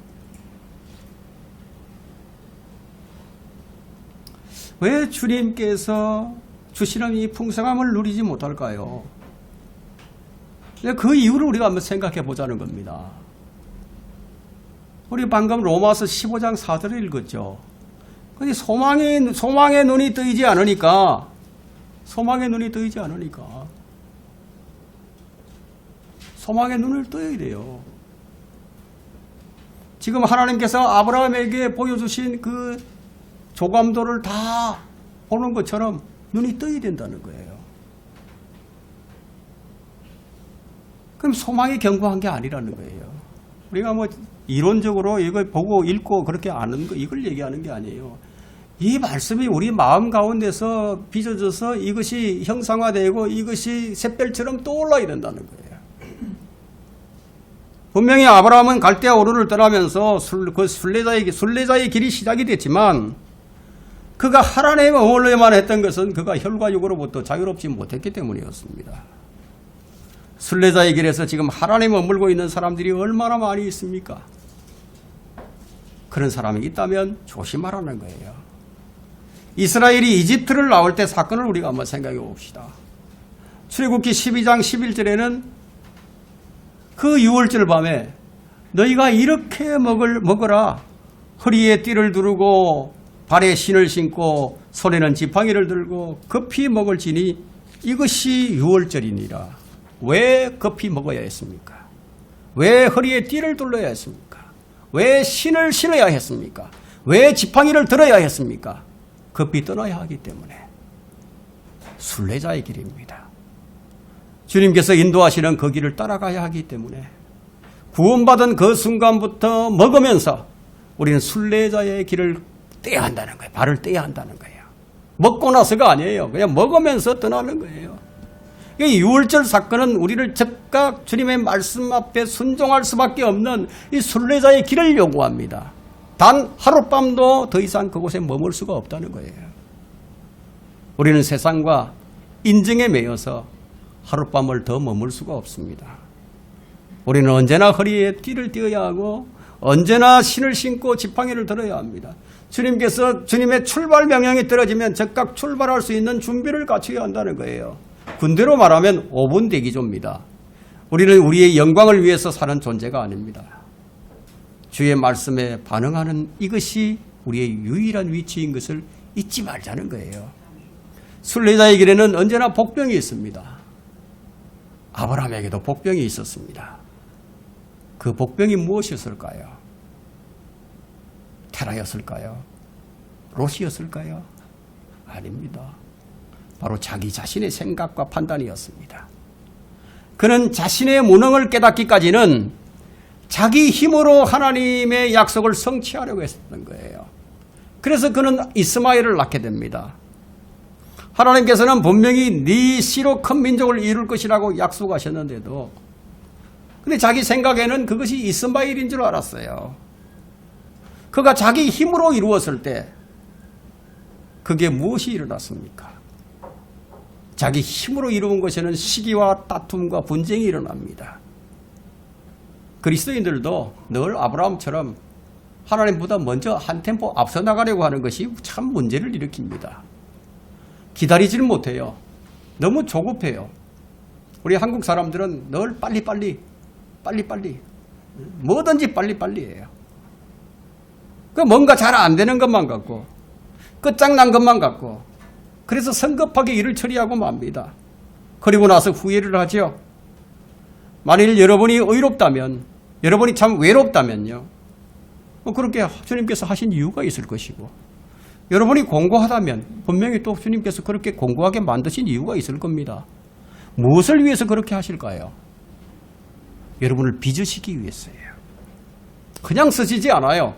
왜 주님께서 주시는 이 풍성함을 누리지 못할까요? 그 이유를 우리가 한번 생각해 보자는 겁니다. 우리 방금 로마서 15장 4절을 읽었죠. 근데 소망의 눈이 뜨이지 않으니까 소망의 눈을 떠야 돼요. 지금 하나님께서 아브라함에게 보여주신 그 조감도를 다 보는 것처럼 눈이 떠야 된다는 거예요. 그럼 소망이 견고한 게 아니라는 거예요. 우리가 이론적으로 이걸 보고 읽고 그렇게 아는 거 이걸 얘기하는 게 아니에요. 이 말씀이 우리 마음 가운데서 빚어져서 이것이 형상화되고 이것이 샛별처럼 떠올라야 된다는 거예요. 분명히 아브라함은 갈대아 우르를 떠나면서 순례자의 길이 시작이 됐지만 그가 하나님의 어울려야만 했던 것은 그가 혈과 육으로부터 자유롭지 못했기 때문이었습니다. 순례자의 길에서 지금 하나님 머물고 있는 사람들이 얼마나 많이 있습니까? 그런 사람이 있다면 조심하라는 거예요. 이스라엘이 이집트를 나올 때 사건을 우리가 한번 생각해 봅시다. 출애굽기 12장 11절에는 그 6월절 밤에 너희가 이렇게 먹어라. 허리에 띠를 두르고 발에 신을 신고 손에는 지팡이를 들고 급히 먹을지니 이것이 6월절이니라. 왜 급히 먹어야 했습니까? 왜 허리에 띠를 둘러야 했습니까? 왜 신을 신어야 했습니까? 왜 지팡이를 들어야 했습니까? 급히 떠나야 하기 때문에. 순례자의 길입니다. 주님께서 인도하시는 그 길을 따라가야 하기 때문에 구원받은 그 순간부터 먹으면서 우리는 순례자의 길을 떼야 한다는 거예요. 발을 떼야 한다는 거예요. 먹고 나서가 아니에요. 그냥 먹으면서 떠나는 거예요. 이 6월절 사건은 우리를 즉각 주님의 말씀 앞에 순종할 수밖에 없는 이 순례자의 길을 요구합니다. 단 하룻밤도 더 이상 그곳에 머물 수가 없다는 거예요. 우리는 세상과 인정에 매여서 하룻밤을 더 머물 수가 없습니다. 우리는 언제나 허리에 띠를 띠어야 하고 언제나 신을 신고 지팡이를 들어야 합니다. 주님께서 주님의 출발 명령이 떨어지면 즉각 출발할 수 있는 준비를 갖춰야 한다는 거예요. 군대로 말하면 5분 대기조입니다. 우리는 우리의 영광을 위해서 사는 존재가 아닙니다. 주의 말씀에 반응하는 이것이 우리의 유일한 위치인 것을 잊지 말자는 거예요. 순례자의 길에는 언제나 복병이 있습니다. 아브라함에게도 복병이 있었습니다. 그 복병이 무엇이었을까요? 테라였을까요? 롯이었을까요? 아닙니다. 바로 자기 자신의 생각과 판단이었습니다. 그는 자신의 무능을 깨닫기까지는 자기 힘으로 하나님의 약속을 성취하려고 했었던 거예요. 그래서 그는 이스마엘을 낳게 됩니다. 하나님께서는 분명히 네 씨로 큰 민족을 이룰 것이라고 약속하셨는데도 근데 자기 생각에는 그것이 이스마엘인 줄 알았어요. 그가 자기 힘으로 이루었을 때 그게 무엇이 일어났습니까? 자기 힘으로 이루은 것에는 시기와 다툼과 분쟁이 일어납니다. 그리스도인들도 늘 아브라함처럼 하나님보다 먼저 한 템포 앞서 나가려고 하는 것이 참 문제를 일으킵니다. 기다리지를 못해요. 너무 조급해요. 우리 한국 사람들은 늘 빨리빨리 뭐든지 빨리빨리예요. 그 뭔가 잘 안 되는 것만 갖고 끝장난 것만 갖고 그래서 성급하게 일을 처리하고 맙니다. 그리고 나서 후회를 하죠. 만일 여러분이 의롭다면 여러분이 참 외롭다면요. 그렇게 주님께서 하신 이유가 있을 것이고 여러분이 공고하다면 분명히 또 주님께서 그렇게 공고하게 만드신 이유가 있을 겁니다. 무엇을 위해서 그렇게 하실까요? 여러분을 빚으시기 위해서예요. 그냥 쓰시지 않아요.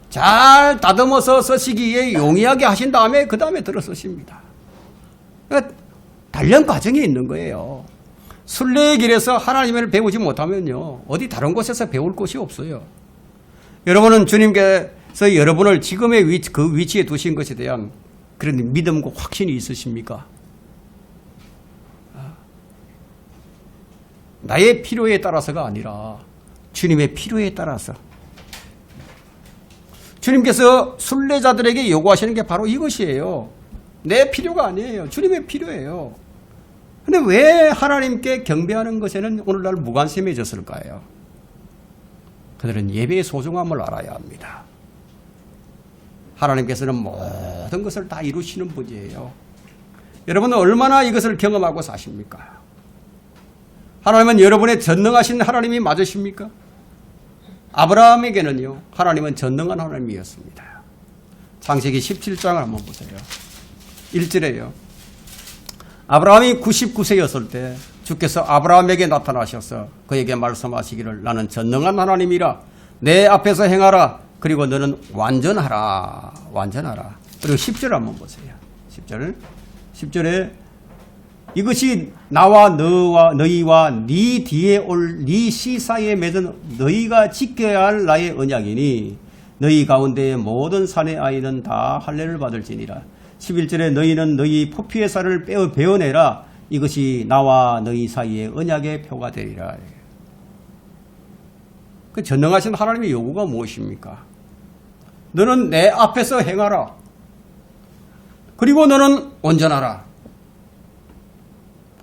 잘 다듬어서 쓰시기에 용이하게 하신 다음에 그 다음에 들어 쓰십니다. 그러니까 단련 과정이 있는 거예요. 순례의 길에서 하나님을 배우지 못하면요. 어디 다른 곳에서 배울 곳이 없어요. 여러분은 주님께서 여러분을 지금의 그 위치에 두신 것에 대한 그런 믿음과 확신이 있으십니까? 나의 필요에 따라서가 아니라 주님의 필요에 따라서 주님께서 순례자들에게 요구하시는 게 바로 이것이에요. 내 필요가 아니에요. 주님의 필요예요. 그런데 왜 하나님께 경배하는 것에는 오늘날 무관심해졌을까요? 그들은 예배의 소중함을 알아야 합니다. 하나님께서는 모든 것을 다 이루시는 분이에요. 여러분은 얼마나 이것을 경험하고 사십니까? 하나님은 여러분의 전능하신 하나님이 맞으십니까? 아브라함에게는요, 하나님은 전능한 하나님이었습니다. 창세기 17장을 한번 보세요. 1절에요. 아브라함이 99세였을 때 주께서 아브라함에게 나타나셔서 그에게 말씀하시기를 나는 전능한 하나님이라 내 앞에서 행하라. 그리고 너는 완전하라. 완전하라. 그리고 10절 한번 보세요. 10절에 이것이 나와 너희와 네 뒤에 올 네 씨 사이에 맺은 너희가 지켜야 할 나의 언약이니 너희 가운데의 모든 산의 아이는 다 할례를 받을지니라. 11절에 너희는 너희 포피의 살을 베어내라. 이것이 나와 너희 사이의 언약의 표가 되리라. 그 전능하신 하나님의 요구가 무엇입니까? 너는 내 앞에서 행하라. 그리고 너는 온전하라.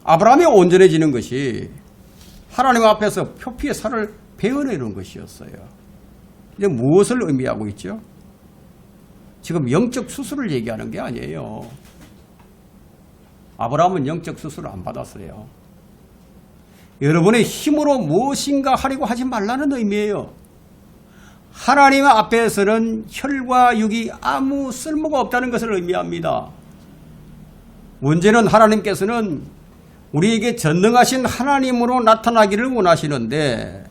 아브라함이 온전해지는 것이 하나님 앞에서 표피의 살을 베어내는 것이었어요. 이제 무엇을 의미하고 있죠? 지금 영적 수술을 얘기하는 게 아니에요. 아브라함은 영적 수술을 안 받았어요. 여러분의 힘으로 무엇인가 하려고 하지 말라는 의미예요. 하나님 앞에서는 혈과 육이 아무 쓸모가 없다는 것을 의미합니다. 문제는 하나님께서는 우리에게 전능하신 하나님으로 나타나기를 원하시는데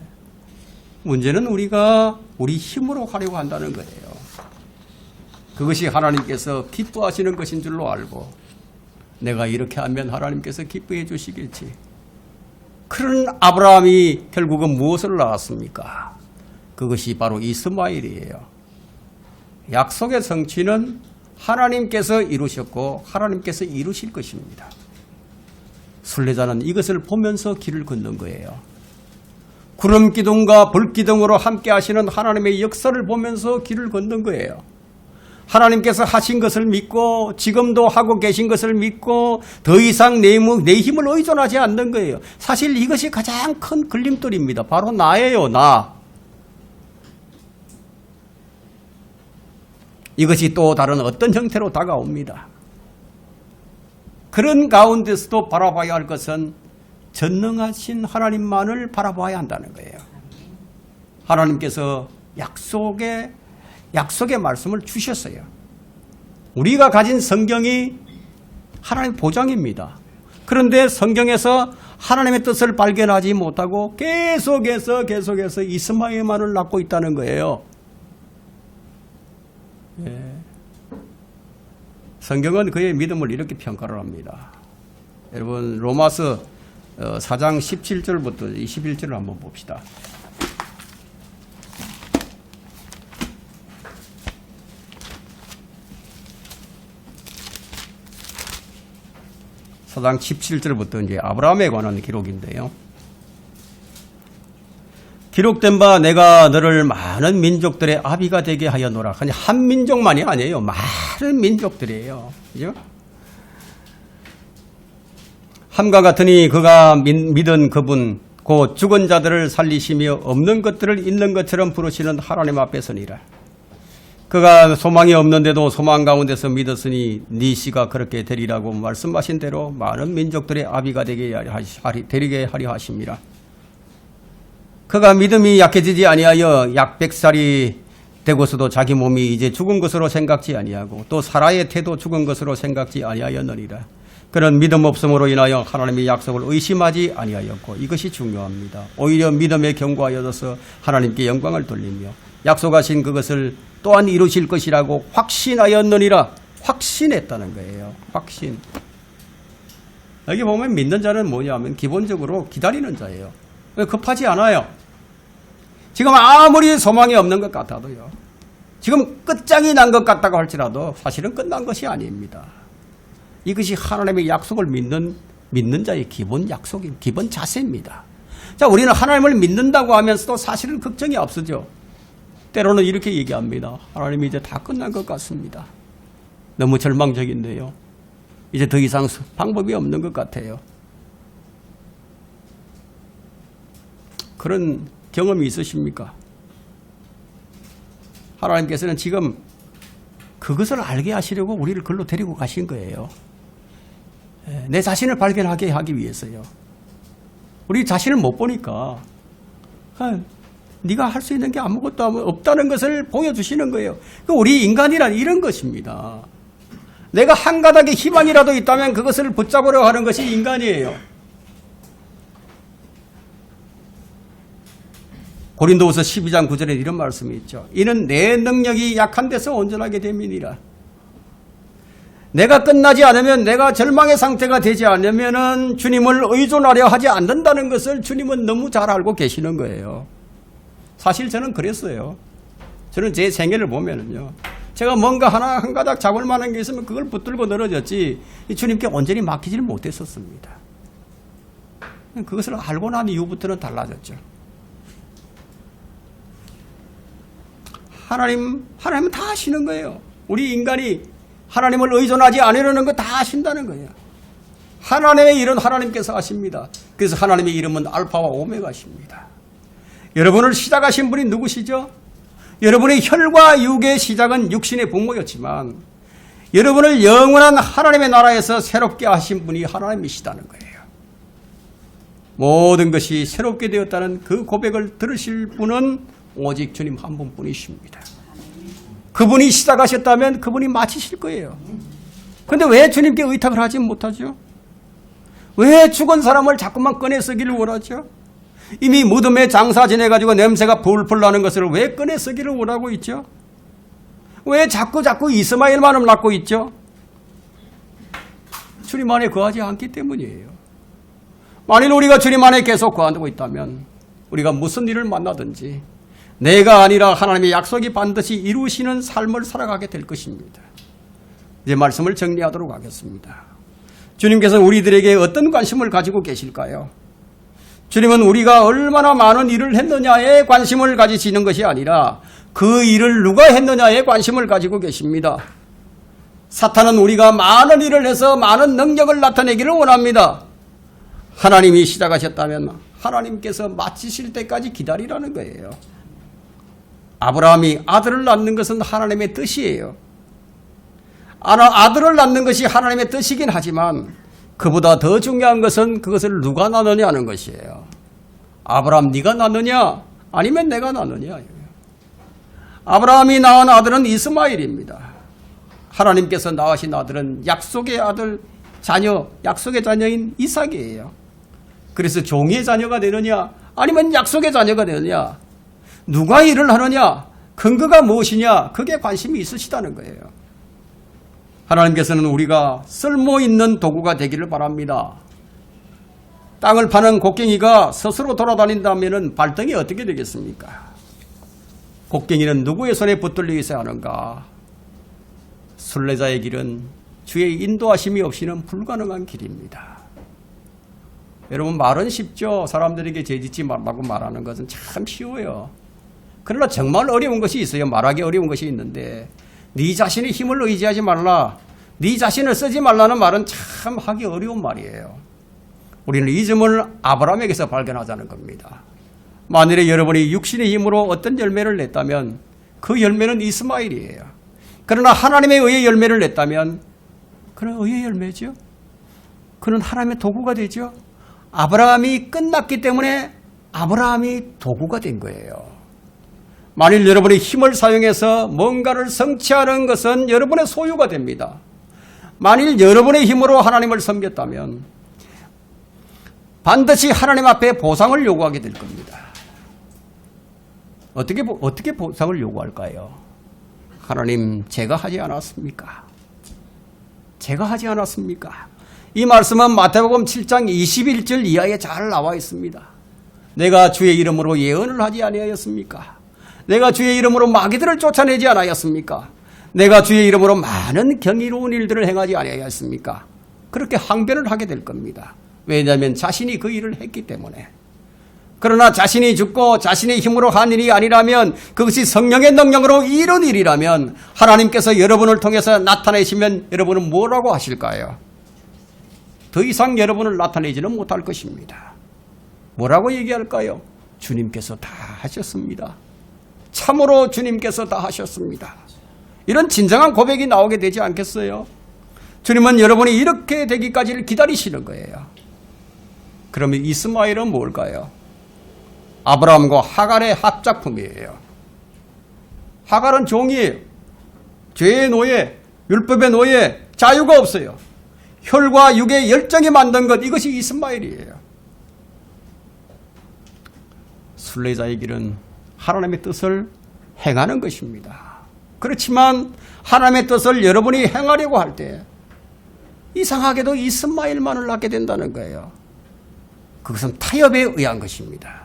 문제는 우리가 우리 힘으로 하려고 한다는 거예요. 그것이 하나님께서 기뻐하시는 것인 줄로 알고 내가 이렇게 하면 하나님께서 기뻐해 주시겠지. 그런 아브라함이 결국은 무엇을 낳았습니까? 그것이 바로 이스마엘이에요. 약속의 성취는 하나님께서 이루셨고 하나님께서 이루실 것입니다. 순례자는 이것을 보면서 길을 걷는 거예요. 구름기둥과 불기둥으로 함께 하시는 하나님의 역사를 보면서 길을 걷는 거예요. 하나님께서 하신 것을 믿고 지금도 하고 계신 것을 믿고 더 이상 내 힘을 의존하지 않는 거예요. 사실 이것이 가장 큰 걸림돌입니다. 바로 나예요. 나. 이것이 또 다른 어떤 형태로 다가옵니다. 그런 가운데서도 바라봐야 할 것은 전능하신 하나님만을 바라봐야 한다는 거예요. 하나님께서 약속의 말씀을 주셨어요. 우리가 가진 성경이 하나님의 보장입니다. 그런데 성경에서 하나님의 뜻을 발견하지 못하고 계속해서 이스마엘만을 낳고 있다는 거예요. 예. 성경은 그의 믿음을 이렇게 평가를 합니다. 여러분 로마서 4장 17절부터 21절을 한번 봅시다. 사장 17절부터 이제 아브라함에 관한 기록인데요. 기록된 바 내가 너를 많은 민족들의 아비가 되게 하였노라. 그냥 한 민족만이 아니에요. 많은 민족들이에요. 그죠? 함과 같으니 그가 믿은 그분 곧 죽은 자들을 살리시며 없는 것들을 있는 것처럼 부르시는 하나님 앞에 서니라. 그가 소망이 없는데도 소망 가운데서 믿었으니 네 씨가 그렇게 되리라고 말씀하신 대로 많은 민족들의 아비가 되게 하려 하심이라. 그가 믿음이 약해지지 아니하여 약 100살이 되고서도 자기 몸이 이제 죽은 것으로 생각지 아니하고 또 사라의 태도 죽은 것으로 생각지 아니하였느니라. 그런 믿음 없음으로 인하여 하나님의 약속을 의심하지 아니하였고 이것이 중요합니다. 오히려 믿음에 견고하여져서 하나님께 영광을 돌리며 약속하신 그것을 또한 이루실 것이라고 확신하였느니라. 확신했다는 거예요. 확신. 여기 보면 믿는 자는 뭐냐면 기본적으로 기다리는 자예요. 급하지 않아요. 지금 아무리 소망이 없는 것 같아도요. 지금 끝장이 난 것 같다고 할지라도 사실은 끝난 것이 아닙니다. 이것이 하나님의 약속을 믿는 자의 기본 약속인 기본 자세입니다. 자, 우리는 하나님을 믿는다고 하면서도 사실은 걱정이 앞서죠. 때로는 이렇게 얘기합니다. 하나님이 이제 다 끝난 것 같습니다. 너무 절망적인데요. 이제 더 이상 방법이 없는 것 같아요. 그런 경험이 있으십니까? 하나님께서는 지금 그것을 알게 하시려고 우리를 글로 데리고 가신 거예요. 내 자신을 발견하게 하기 위해서요. 우리 자신을 못 보니까 네가 할 수 있는 게 아무것도 없다는 것을 보여주시는 거예요. 우리 인간이란 이런 것입니다. 내가 한 가닥의 희망이라도 있다면 그것을 붙잡으려 하는 것이 인간이에요. 고린도후서 12장 9절에 이런 말씀이 있죠. 이는 내 능력이 약한 데서 온전하게 됨이니라. 내가 끝나지 않으면, 내가 절망의 상태가 되지 않으면 주님을 의존하려 하지 않는다는 것을 주님은 너무 잘 알고 계시는 거예요. 사실 저는 그랬어요. 저는 제 생애를 보면은요, 제가 뭔가 한 가닥 잡을 만한 게 있으면 그걸 붙들고 늘어졌지 주님께 온전히 맡기지를 못했었습니다. 그것을 알고 난 이후부터는 달라졌죠. 하나님은 다 아시는 거예요. 우리 인간이 하나님을 의존하지 않으려는 거 다 아신다는 거예요. 하나님의 일은 하나님께서 아십니다. 그래서 하나님의 이름은 알파와 오메가십니다. 여러분을 시작하신 분이 누구시죠? 여러분의 혈과 육의 시작은 육신의 부모였지만 여러분을 영원한 하나님의 나라에서 새롭게 하신 분이 하나님이시다는 거예요. 모든 것이 새롭게 되었다는 그 고백을 들으실 분은 오직 주님 한 분뿐이십니다. 그분이 시작하셨다면 그분이 마치실 거예요. 그런데 왜 주님께 의탁을 하지 못하죠? 왜 죽은 사람을 자꾸만 꺼내 쓰기를 원하죠? 이미 무덤에 장사 지내가지고 냄새가 풀풀 나는 것을 왜 꺼내 쓰기를 원하고 있죠? 왜 자꾸 이스마엘만을 낳고 있죠? 주님 안에 거하지 않기 때문이에요. 만일 우리가 주님 안에 계속 거하고 있다면 우리가 무슨 일을 만나든지 내가 아니라 하나님의 약속이 반드시 이루시는 삶을 살아가게 될 것입니다. 이제 말씀을 정리하도록 하겠습니다. 주님께서 우리들에게 어떤 관심을 가지고 계실까요? 주님은 우리가 얼마나 많은 일을 했느냐에 관심을 가지시는 것이 아니라 그 일을 누가 했느냐에 관심을 가지고 계십니다. 사탄은 우리가 많은 일을 해서 많은 능력을 나타내기를 원합니다. 하나님이 시작하셨다면 하나님께서 마치실 때까지 기다리라는 거예요. 아브라함이 아들을 낳는 것은 하나님의 뜻이에요. 아들을 낳는 것이 하나님의 뜻이긴 하지만 그보다 더 중요한 것은 그것을 누가 낳느냐 하는 것이에요. 아브라함 네가 낳느냐 아니면 내가 낳느냐. 아브라함이 낳은 아들은 이스마엘입니다. 하나님께서 낳으신 아들은 약속의 아들 자녀, 약속의 자녀인 이삭이에요. 그래서 종의 자녀가 되느냐 아니면 약속의 자녀가 되느냐, 누가 일을 하느냐, 근거가 무엇이냐, 그게 관심이 있으시다는 거예요. 하나님께서는 우리가 쓸모있는 도구가 되기를 바랍니다. 땅을 파는 곡괭이가 스스로 돌아다닌다면 발등이 어떻게 되겠습니까? 곡괭이는 누구의 손에 붙들려 있어야 하는가? 순례자의 길은 주의 인도하심이 없이는 불가능한 길입니다. 여러분, 말은 쉽죠. 사람들에게 죄짓지 말라고 말하는 것은 참 쉬워요. 그러나 정말 어려운 것이 있어요. 말하기 어려운 것이 있는데 네 자신의 힘을 의지하지 말라, 네 자신을 쓰지 말라는 말은 참 하기 어려운 말이에요. 우리는 이 점을 아브라함에게서 발견하자는 겁니다. 만일에 여러분이 육신의 힘으로 어떤 열매를 냈다면 그 열매는 이스마엘이에요. 그러나 하나님의 의의 열매를 냈다면 그는 의의 열매죠. 그는 하나님의 도구가 되죠. 아브라함이 끝났기 때문에 아브라함이 도구가 된 거예요. 만일 여러분이 힘을 사용해서 뭔가를 성취하는 것은 여러분의 소유가 됩니다. 만일 여러분의 힘으로 하나님을 섬겼다면 반드시 하나님 앞에 보상을 요구하게 될 겁니다. 어떻게 보상을 요구할까요? 하나님, 제가 하지 않았습니까? 제가 하지 않았습니까? 이 말씀은 마태복음 7장 21절 이하에 잘 나와 있습니다. 내가 주의 이름으로 예언을 하지 아니하였습니까? 내가 주의 이름으로 마귀들을 쫓아내지 않았습니까? 내가 주의 이름으로 많은 경이로운 일들을 행하지 아니하였습니까? 그렇게 항변을 하게 될 겁니다. 왜냐하면 자신이 그 일을 했기 때문에. 그러나 자신이 죽고 자신의 힘으로 한 일이 아니라면, 그것이 성령의 능력으로 이룬 일이라면 하나님께서 여러분을 통해서 나타내시면 여러분은 뭐라고 하실까요? 더 이상 여러분을 나타내지는 못할 것입니다. 뭐라고 얘기할까요? 주님께서 다 하셨습니다. 참으로 주님께서 다 하셨습니다. 이런 진정한 고백이 나오게 되지 않겠어요? 주님은 여러분이 이렇게 되기까지를 기다리시는 거예요. 그러면 이스마엘은 뭘까요? 아브라함과 하갈의 합작품이에요. 하갈은 종이에요. 죄의 노예, 율법의 노예, 자유가 없어요. 혈과 육의 열정이 만든 것, 이것이 이스마엘이에요. 순례자의 길은 하나님의 뜻을 행하는 것입니다. 그렇지만 하나님의 뜻을 여러분이 행하려고 할 때 이상하게도 이스마엘만을 낳게 된다는 거예요. 그것은 타협에 의한 것입니다.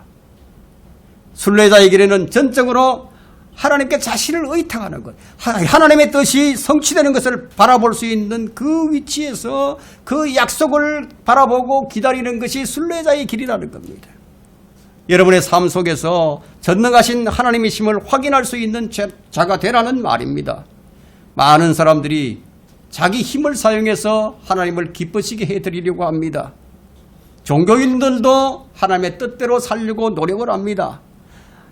순례자의 길에는 전적으로 하나님께 자신을 의탁하는 것, 하나님의 뜻이 성취되는 것을 바라볼 수 있는 그 위치에서 그 약속을 바라보고 기다리는 것이 순례자의 길이라는 겁니다. 여러분의 삶 속에서 전능하신 하나님이심을 확인할 수 있는 자가 되라는 말입니다. 많은 사람들이 자기 힘을 사용해서 하나님을 기쁘시게 해드리려고 합니다. 종교인들도 하나님의 뜻대로 살려고 노력을 합니다.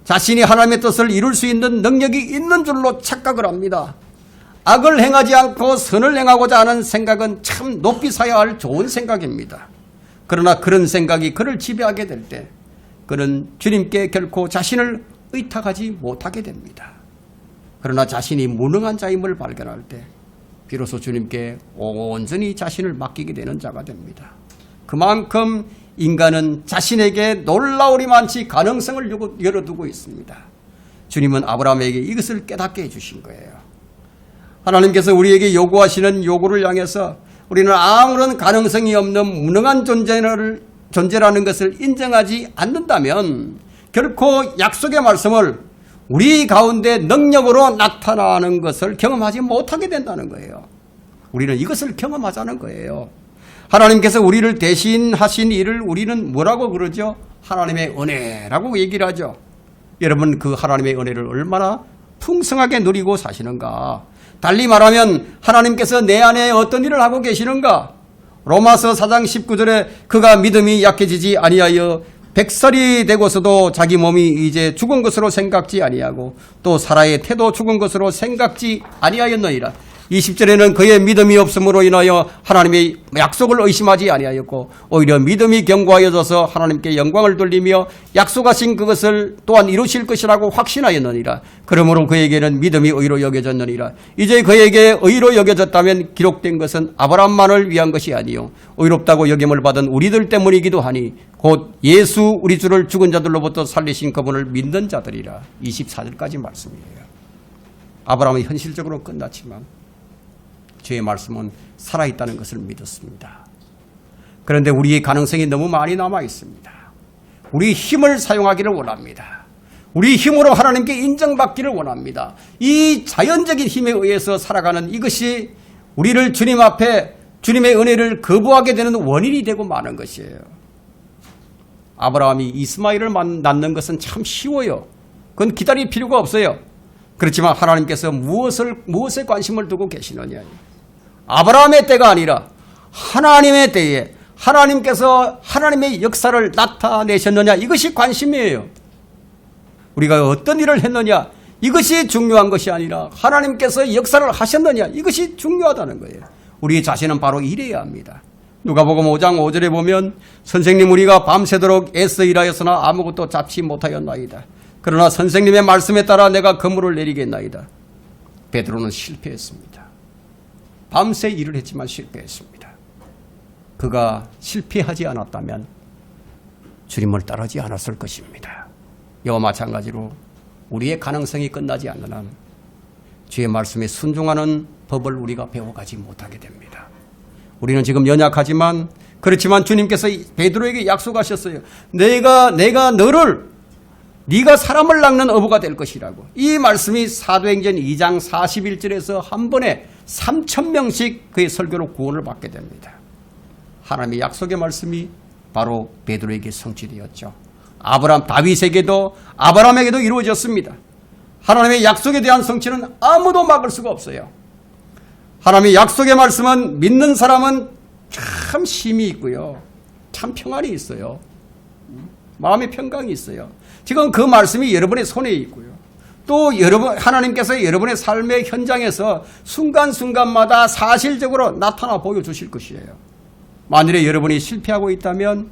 자신이 하나님의 뜻을 이룰 수 있는 능력이 있는 줄로 착각을 합니다. 악을 행하지 않고 선을 행하고자 하는 생각은 참 높이 사야 할 좋은 생각입니다. 그러나 그런 생각이 그를 지배하게 될 때 그는 주님께 결코 자신을 의탁하지 못하게 됩니다. 그러나 자신이 무능한 자임을 발견할 때 비로소 주님께 온전히 자신을 맡기게 되는 자가 됩니다. 그만큼 인간은 자신에게 놀라우리만치 가능성을 열어두고 있습니다. 주님은 아브라함에게 이것을 깨닫게 해주신 거예요. 하나님께서 우리에게 요구하시는 요구를 향해서 우리는 아무런 가능성이 없는 무능한 존재라는 것을 인정하지 않는다면 결코 약속의 말씀을 우리 가운데 능력으로 나타나는 것을 경험하지 못하게 된다는 거예요. 우리는 이것을 경험하자는 거예요. 하나님께서 우리를 대신하신 일을 우리는 뭐라고 그러죠? 하나님의 은혜라고 얘기를 하죠. 여러분, 그 하나님의 은혜를 얼마나 풍성하게 누리고 사시는가? 달리 말하면 하나님께서 내 안에 어떤 일을 하고 계시는가? 로마서 4장 19절에 그가 믿음이 약해지지 아니하여 100살이 되고서도 자기 몸이 이제 죽은 것으로 생각지 아니하고 또 사라의 태도 죽은 것으로 생각지 아니하였느니라. 20절에는 그의 믿음이 없음으로 인하여 하나님의 약속을 의심하지 아니하였고 오히려 믿음이 견고하여져서 하나님께 영광을 돌리며 약속하신 그것을 또한 이루실 것이라고 확신하였느니라. 그러므로 그에게는 믿음이 의로 여겨졌느니라. 이제 그에게 의로 여겨졌다면 기록된 것은 아브라함만을 위한 것이 아니요 의롭다고 여김을 받은 우리들 때문이기도 하니 곧 예수 우리 주를 죽은 자들로부터 살리신 그분을 믿는 자들이라. 24절까지 말씀이에요. 아브라함은 현실적으로 끝났지만 주의 말씀은 살아있다는 것을 믿었습니다. 그런데 우리의 가능성이 너무 많이 남아 있습니다. 우리 힘을 사용하기를 원합니다. 우리 힘으로 하나님께 인정받기를 원합니다. 이 자연적인 힘에 의해서 살아가는 이것이 우리를 주님 앞에 주님의 은혜를 거부하게 되는 원인이 되고 마는 것이에요. 아브라함이 이스마엘을 낳는 것은 참 쉬워요. 그건 기다릴 필요가 없어요. 그렇지만 하나님께서 무엇에 관심을 두고 계시느냐. 아브라함의 때가 아니라 하나님의 때에 하나님께서 하나님의 역사를 나타내셨느냐, 이것이 관심이에요. 우리가 어떤 일을 했느냐, 이것이 중요한 것이 아니라 하나님께서 역사를 하셨느냐, 이것이 중요하다는 거예요. 우리 자신은 바로 이래야 합니다. 누가복음 5장 5절에 보면 선생님 우리가 밤새도록 애써 일하였으나 아무것도 잡지 못하였나이다. 그러나 선생님의 말씀에 따라 내가 그물을 내리겠나이다. 베드로는 실패했습니다. 밤새 일을 했지만 실패했습니다. 그가 실패하지 않았다면 주님을 따르지 않았을 것입니다. 이와 마찬가지로 우리의 가능성이 끝나지 않는 한 주의 말씀에 순종하는 법을 우리가 배워가지 못하게 됩니다. 우리는 지금 연약하지만 그렇지만 주님께서 베드로에게 약속하셨어요. 내가 네가 사람을 낚는 어부가 될 것이라고. 이 말씀이 사도행전 2장 41절에서 한 번에 3,000명씩 그의 설교로 구원을 받게 됩니다. 하나님의 약속의 말씀이 바로 베드로에게 성취되었죠. 다윗에게도 아브라함에게도 이루어졌습니다. 하나님의 약속에 대한 성취는 아무도 막을 수가 없어요. 하나님의 약속의 말씀은 믿는 사람은 참 힘이 있고요. 참 평안이 있어요. 마음의 평강이 있어요. 지금 그 말씀이 여러분의 손에 있고요. 또 하나님께서 여러분의 삶의 현장에서 순간순간마다 사실적으로 나타나 보여주실 것이에요. 만일에 여러분이 실패하고 있다면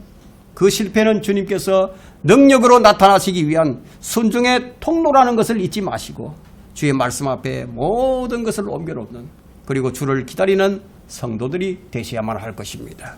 그 실패는 주님께서 능력으로 나타나시기 위한 순종의 통로라는 것을 잊지 마시고 주의 말씀 앞에 모든 것을 옮겨놓는, 그리고 주를 기다리는 성도들이 되셔야만 할 것입니다.